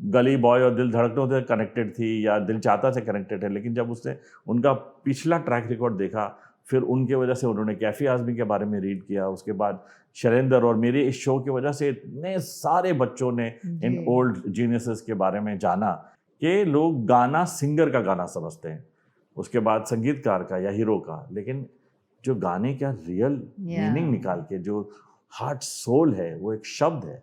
गली बॉय और दिल धड़कनों से कनेक्टेड थी या दिल चाहता से कनेक्टेड है। लेकिन जब उसने उनका पिछला ट्रैक रिकॉर्ड देखा, फिर उनके वजह से उन्होंने कैफी आजमी के बारे में रीड किया, उसके बाद शैलेंद्र, और मेरे इस शो की वजह से इतने सारे बच्चों ने इन जी। ओल्ड जीनियसेस के बारे में जाना कि लोग गाना सिंगर का गाना समझते हैं, उसके बाद संगीतकार का या हीरो का, लेकिन जो गाने का रियल मीनिंग निकाल के जो हार्ट सोल है, वो एक शब्द है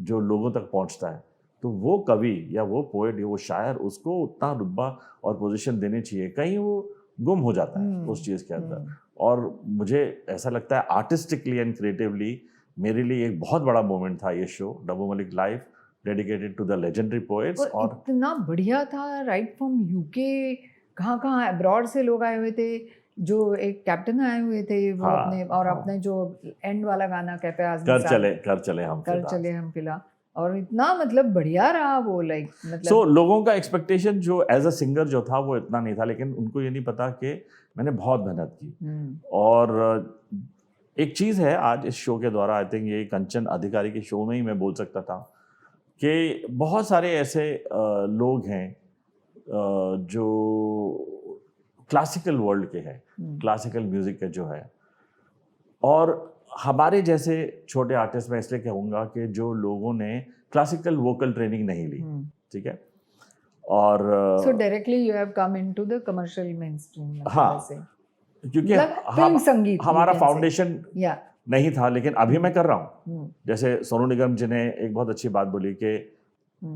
जो लोगों तक पहुंचता है, तो वो कवि या वो पोएट या वो शायर, उसको उतना रुतबा और पोजीशन देनी चाहिए। कहीं वो गुम हो जाता है उस चीज़ के अंदर। और मुझे ऐसा लगता है आर्टिस्टिकली एंड क्रिएटिवली मेरे लिए एक बहुत बड़ा मोमेंट था ये show, Dabboo Malik live, dedicated to the legendary poets. और इतना बढ़िया था, राइट फ्रॉम UK, कहाँ अब्रॉड से लोग आए हुए थे, जो एक कैप्टन आए हुए थे वो हाँ, अपने, और हाँ। अपने जो एंड वाला गाना कैफे आजमी कर साहब, चले हम कर फिदा। चले हम फिला, और इतना मतलब बढ़िया रहा वो, लाइक मतलब सो लोगों का एक्सपेक्टेशन जो एज अ सिंगर जो था वो इतना नहीं था, लेकिन उनको ये नहीं पता कि मैंने बहुत मेहनत की। और एक चीज़ है आज इस शो के द्वारा, आई थिंक ये कंचन अधिकारी के शो में ही मैं बोल सकता था कि बहुत सारे ऐसे लोग हैं जो क्लासिकल वर्ल्ड के हैं, क्लासिकल म्यूजिक के जो है, और हमारे जैसे छोटे आर्टिस्ट, मैं इसलिए कहूँगा कि जो लोगों ने क्लासिकल वोकल ट्रेनिंग नहीं ली, ठीक है, और सो directly you have come into the commercial mainstream. हाँ, क्योंकि फिल्म संगीत हमारा फाउंडेशन या नहीं था, लेकिन अभी मैं कर रहा हूँ। जैसे सोनू निगम जी ने एक बहुत अच्छी बात बोली कि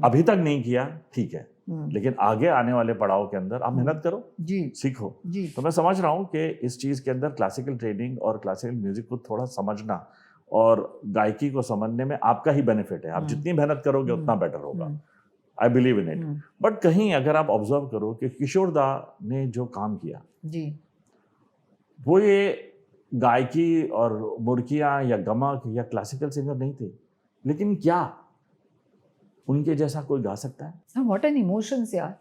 अभी तक नहीं किया ठीक है, लेकिन आगे आने वाले पड़ाव के अंदर आप मेहनत करो जी, सीखो जी। तो मैं समझ रहा हूँ कि इस चीज़ के अंदर क्लासिकल ट्रेनिंग और क्लासिकल म्यूजिक को थोड़ा समझना और गायकी को समझने में आपका ही बेनिफिट है। आप जितनी मेहनत करोगे उतना बेटर होगा, I believe in it. But कहीं अगर आप ऑब्जर्व करो कि किशोर दा ने जो काम किया जी, वो ये गायकी और मुर्कियाँ या गमक या क्लासिकल सिंगर नहीं थे, लेकिन क्या उनके जैसा कोई गा सकता है? व्हाट एन इमोशंस यार,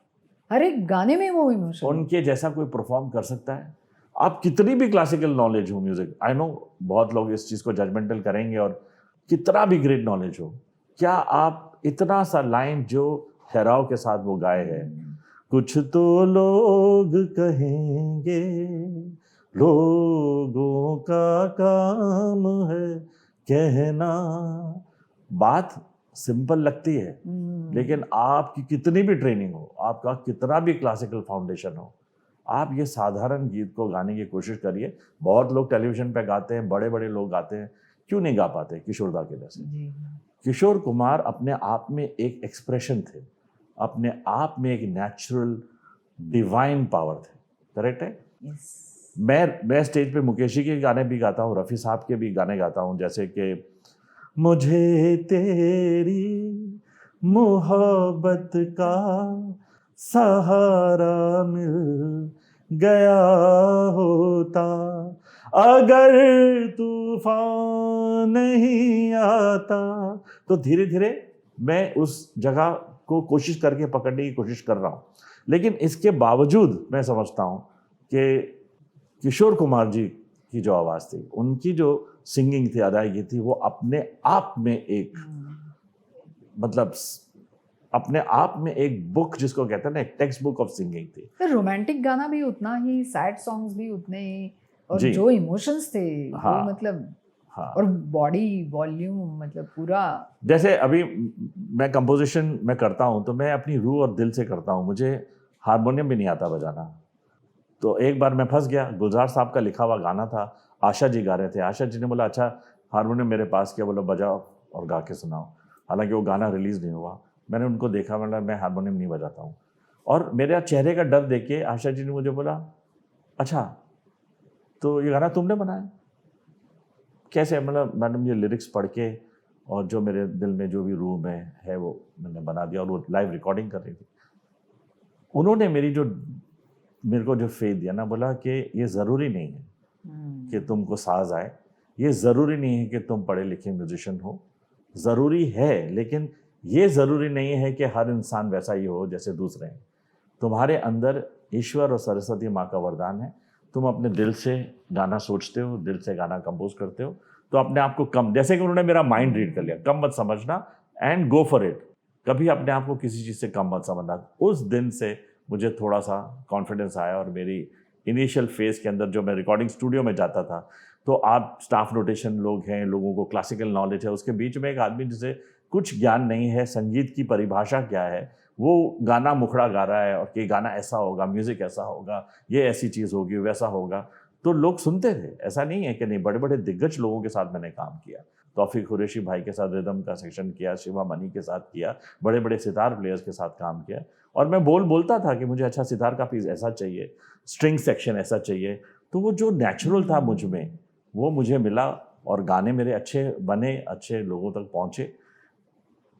हर एक गाने में वो इमोशन। उनके जैसा कोई परफॉर्म कर सकता है? आप कितनी भी क्लासिकल नॉलेज हो म्यूजिक, आई नो बहुत लोग इस चीज को जजमेंटल करेंगे, और कितना भी ग्रेट नॉलेज हो, क्या आप इतना सा लाइन जो ठहराव के साथ वो गाए हैं, कुछ तो लोग कहेंगे, लोगों का काम है कहना। बात सिंपल लगती है, लेकिन आपकी कितनी भी ट्रेनिंग हो, आपका कितना भी क्लासिकल फाउंडेशन हो, आप ये साधारण गीत को गाने की कोशिश करिए। बहुत लोग टेलीविजन पे गाते हैं, बड़े बड़े लोग गाते हैं, क्यों नहीं गा पाते किशोरदा के जैसे? किशोर कुमार अपने आप में एक एक्सप्रेशन थे, अपने आप में एक नेचुरल डिवाइन पावर थे। करेक्ट है? मैं स्टेज पे मुकेश जी के गाने भी गाता हूँ, रफ़ी साहब के भी गाने गाता हूँ, जैसे कि मुझे तेरी मोहब्बत का सहारा मिल गया होता, अगर तूफान नहीं आता। तो धीरे धीरे मैं उस जगह को कोशिश करके पकड़ने की कोशिश कर रहा हूँ, लेकिन इसके बावजूद मैं समझता हूँ कि किशोर कुमार जी की जो आवाज़ थी, उनकी जो सिंगिंग थी, अदायगी थी, वो अपने आप में एक मतलब अपने आप में एक बुक, जिसको कहते हैं ना, एक टेक्स्ट बुक ऑफ सिंगिंग थी। तो रोमांटिक गाना भी उतना ही, सैड सॉन्ग्स भी उतने ही, और जी। जो इमोशंस थे हाँ, वो मतलब, हाँ। और बॉडी वॉल्यूम मतलब पूरा। जैसे अभी मैं कंपोजिशन में करता हूँ तो मैं अपनी रूह और दिल से करता हूँ, मुझे हारमोनियम भी नहीं आता बजाना। तो एक बार मैं फंस गया, गुलजार साहब का लिखा हुआ गाना था, आशा जी गा रहे थे, आशा जी ने बोला अच्छा हारमोनियम मेरे पास किया, बोला बजाओ और गा के सुनाओ। हालांकि वो गाना रिलीज़ नहीं हुआ। मैंने उनको देखा, मतलब मैं हारमोनियम नहीं बजाता हूँ, और मेरे चेहरे का डर देख के आशा जी ने मुझे बोला अच्छा तो ये गाना तुमने बनाया? कैसे? मतलब मैडम ये लिरिक्स पढ़ के और जो मेरे दिल में जो भी रूह में है वो मैंने बना दिया, और वो लाइव रिकॉर्डिंग कर रही थी। उन्होंने मेरे को जो फेथ दिया ना, बोला कि ये ज़रूरी नहीं है कि तुमको साज आए, ये ज़रूरी नहीं है कि तुम पढ़े लिखे म्यूजिशियन हो, ज़रूरी है, लेकिन ये ज़रूरी नहीं है कि हर इंसान वैसा ही हो जैसे दूसरे हैं। तुम्हारे अंदर ईश्वर और सरस्वती माँ का वरदान है, तुम अपने दिल से गाना सोचते हो, दिल से गाना कंपोज करते हो, तो अपने आप को कम, जैसे कि उन्होंने मेरा माइंड रीड कर लिया, कम मत समझना एंड गो फॉर इट। कभी अपने आप को किसी चीज़ से कम मत समझना। उस दिन से मुझे थोड़ा सा कॉन्फिडेंस आया, और मेरी इनिशियल फेज के अंदर जो मैं रिकॉर्डिंग स्टूडियो में जाता था, तो आप स्टाफ रोटेशन लोग हैं, लोगों को क्लासिकल नॉलेज है, उसके बीच में एक आदमी जिसे कुछ ज्ञान नहीं है, संगीत की परिभाषा क्या है, वो गाना मुखड़ा गा रहा है और कि गाना ऐसा होगा, म्यूज़िक ऐसा होगा, ये ऐसी चीज़ होगी, वैसा होगा, तो लोग सुनते थे। ऐसा नहीं है कि नहीं, बड़े बड़े दिग्गज लोगों के साथ मैंने काम किया, तौफीक कुरैशी भाई के साथ रिदम का सेक्शन किया, शिवा मनी के साथ किया, बड़े बड़े सितार प्लेयर्स के साथ काम किया, और मैं बोलता था कि मुझे अच्छा सितार का पीस ऐसा चाहिए, स्ट्रिंग सेक्शन ऐसा चाहिए। तो वो जो नेचुरल था मुझ में, वो मुझे मिला, और गाने मेरे अच्छे बने, अच्छे लोगों तक पहुँचे।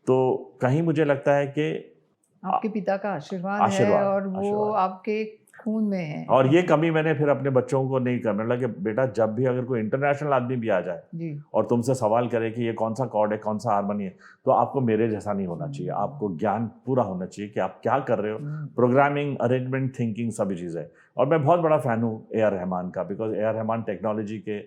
तो कहीं मुझे लगता है कि आपके पिता का आशीर्वाद है, और वो आपके खून में है। और ये कमी मैंने फिर अपने बच्चों को नहीं करने लगा कि बेटा जब भी अगर कोई इंटरनेशनल आदमी भी आ जाए जी। और तुमसे सवाल करे कि ये कौन सा कॉर्ड है, कौन सा हारमोनी है, तो आपको मेरे जैसा नहीं होना चाहिए, आपको ज्ञान पूरा होना चाहिए कि आप क्या कर रहे हो, प्रोग्रामिंग, अरेंजमेंट, थिंकिंग, सभी चीज़ें। और मैं बहुत बड़ा फ़ैन हूँ ए आर रहमान का, because A R Rahman technology के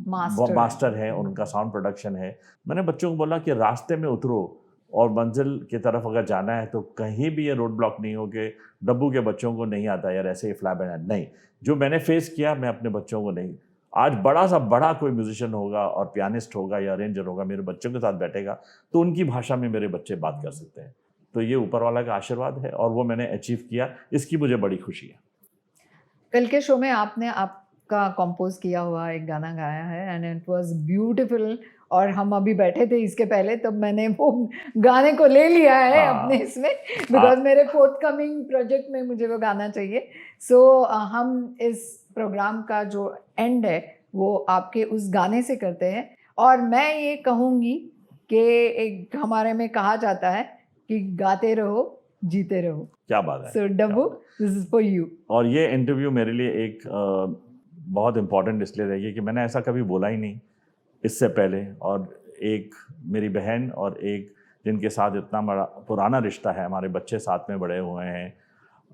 मास्टर है, और उनका साउंड प्रोडक्शन है। मैंने बच्चों को बोला कि रास्ते में उतरो और मंजिल की तरफ अगर जाना है तो कहीं भी ये रोड ब्लॉक नहीं हो कि डब्बू के बच्चों को नहीं आता यार ऐसे ही फ्लाई बैंड, नहीं। जो मैंने फेस किया, मैं अपने बच्चों को नहीं। आज बड़ा सा बड़ा कोई म्यूजिशियन होगा और पियानिस्ट होगा या अरेंजर होगा, मेरे बच्चों के साथ बैठेगा तो उनकी भाषा में मेरे बच्चे बात कर सकते हैं। तो ये ऊपर वाला का आशीर्वाद है, और वो मैंने अचीव किया, इसकी मुझे बड़ी खुशी है। कल के शो में आपने आपका कंपोज किया हुआ एक गाना गाया है, एंड इट वाज ब्यूटीफुल, और हम अभी बैठे थे इसके पहले, तब मैंने वो गाने को ले लिया है अपने इसमें, बिकॉज मेरे फोर्थ कमिंग प्रोजेक्ट में मुझे वो गाना चाहिए। सो हम इस प्रोग्राम का जो एंड है वो आपके उस गाने से करते हैं, और मैं ये कहूँगी कि एक हमारे में कहा जाता है कि गाते रहो जीते रहो। क्या बात है। सो डब्बू, दिस इज फॉर यू। और ये इंटरव्यू मेरे लिए एक बहुत इम्पॉर्टेंट इसलिए रही है कि मैंने ऐसा कभी बोला ही नहीं इससे पहले, और एक मेरी बहन और एक जिनके साथ इतना बड़ा पुराना रिश्ता है, हमारे बच्चे साथ में बड़े हुए हैं,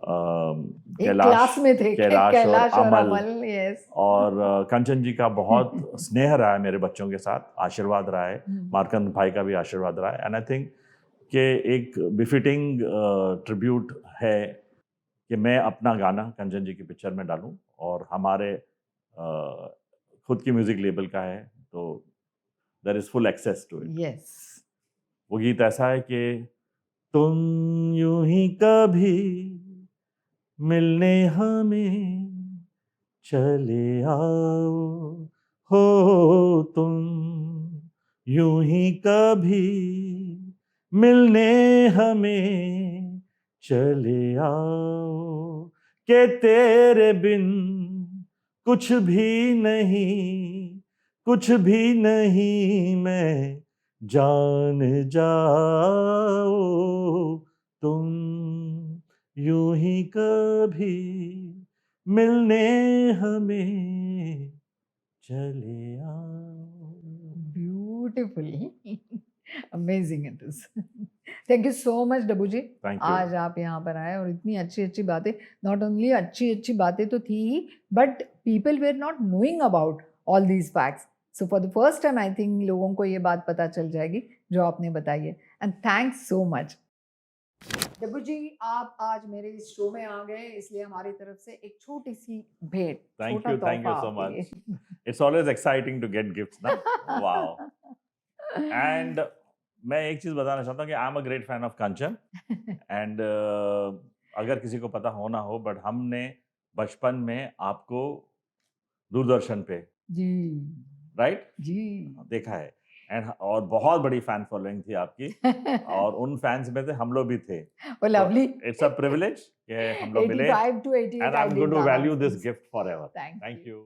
एक क्लास में थे कैलाश कैलाश और और अमल, अमल, यस। और कंचन जी का बहुत स्नेह रहा है मेरे बच्चों के साथ, आशीर्वाद रहा है, मार्कंड भाई का भी आशीर्वाद रहा है। एंड आई थिंक कि एक बिफिटिंग ट्रिब्यूट है कि मैं अपना गाना कंचन जी की पिक्चर में डालूं, और हमारे खुद की म्यूजिक लेबल का है, तो there is full access to it. Yes. वो गीत ऐसा है कि तुम यूं ही कभी मिलने हमें चले आओ, हो तुम यूं ही कभी मिलने हमें चले आओ, के तेरे बिन कुछ भी नहीं, कुछ भी नहीं मैं जान जाओ, तुम यूं ही कभी मिलने हमें चले आओ। Beautiful, amazing it is. Thank you so much Dabboo ji, thank you. आज आप यहाँ पर आए और इतनी अच्छी अच्छी बातें, नॉट ओनली अच्छी अच्छी बातें तो थी ही, but people were not knowing about all these facts. So for the first time I think लोगों को ये बात पता चल जाएगी जो आपने बताई है, and thanks so much. Dabboo जी, आप आज मेरे इस शो में आ गए, इसलिए हमारी तरफ से एक छोटी सी भेंट, Thank छोटा you तोहफा so आपके much. लिए। It's always exciting to get gifts, ना? Wow. And मैं एक चीज बताना चाहता हूँ कि I am a great fan of Kanchan, and अगर किसी को पता हो ना हो, बट हमने बचपन में आपको दूरदर्शन पे, जी राइट, जी देखा है, एंड और बहुत बड़ी फैन फॉलोइंग थी आपकी, और उन फैंस में से हम लोग भी थे। वो लवली। इट्स अ प्रिविलेज कि हम लोग मिले, 85 to 88 and I I'm did going to Dada value this films. gift forever. Thank Thank you. you.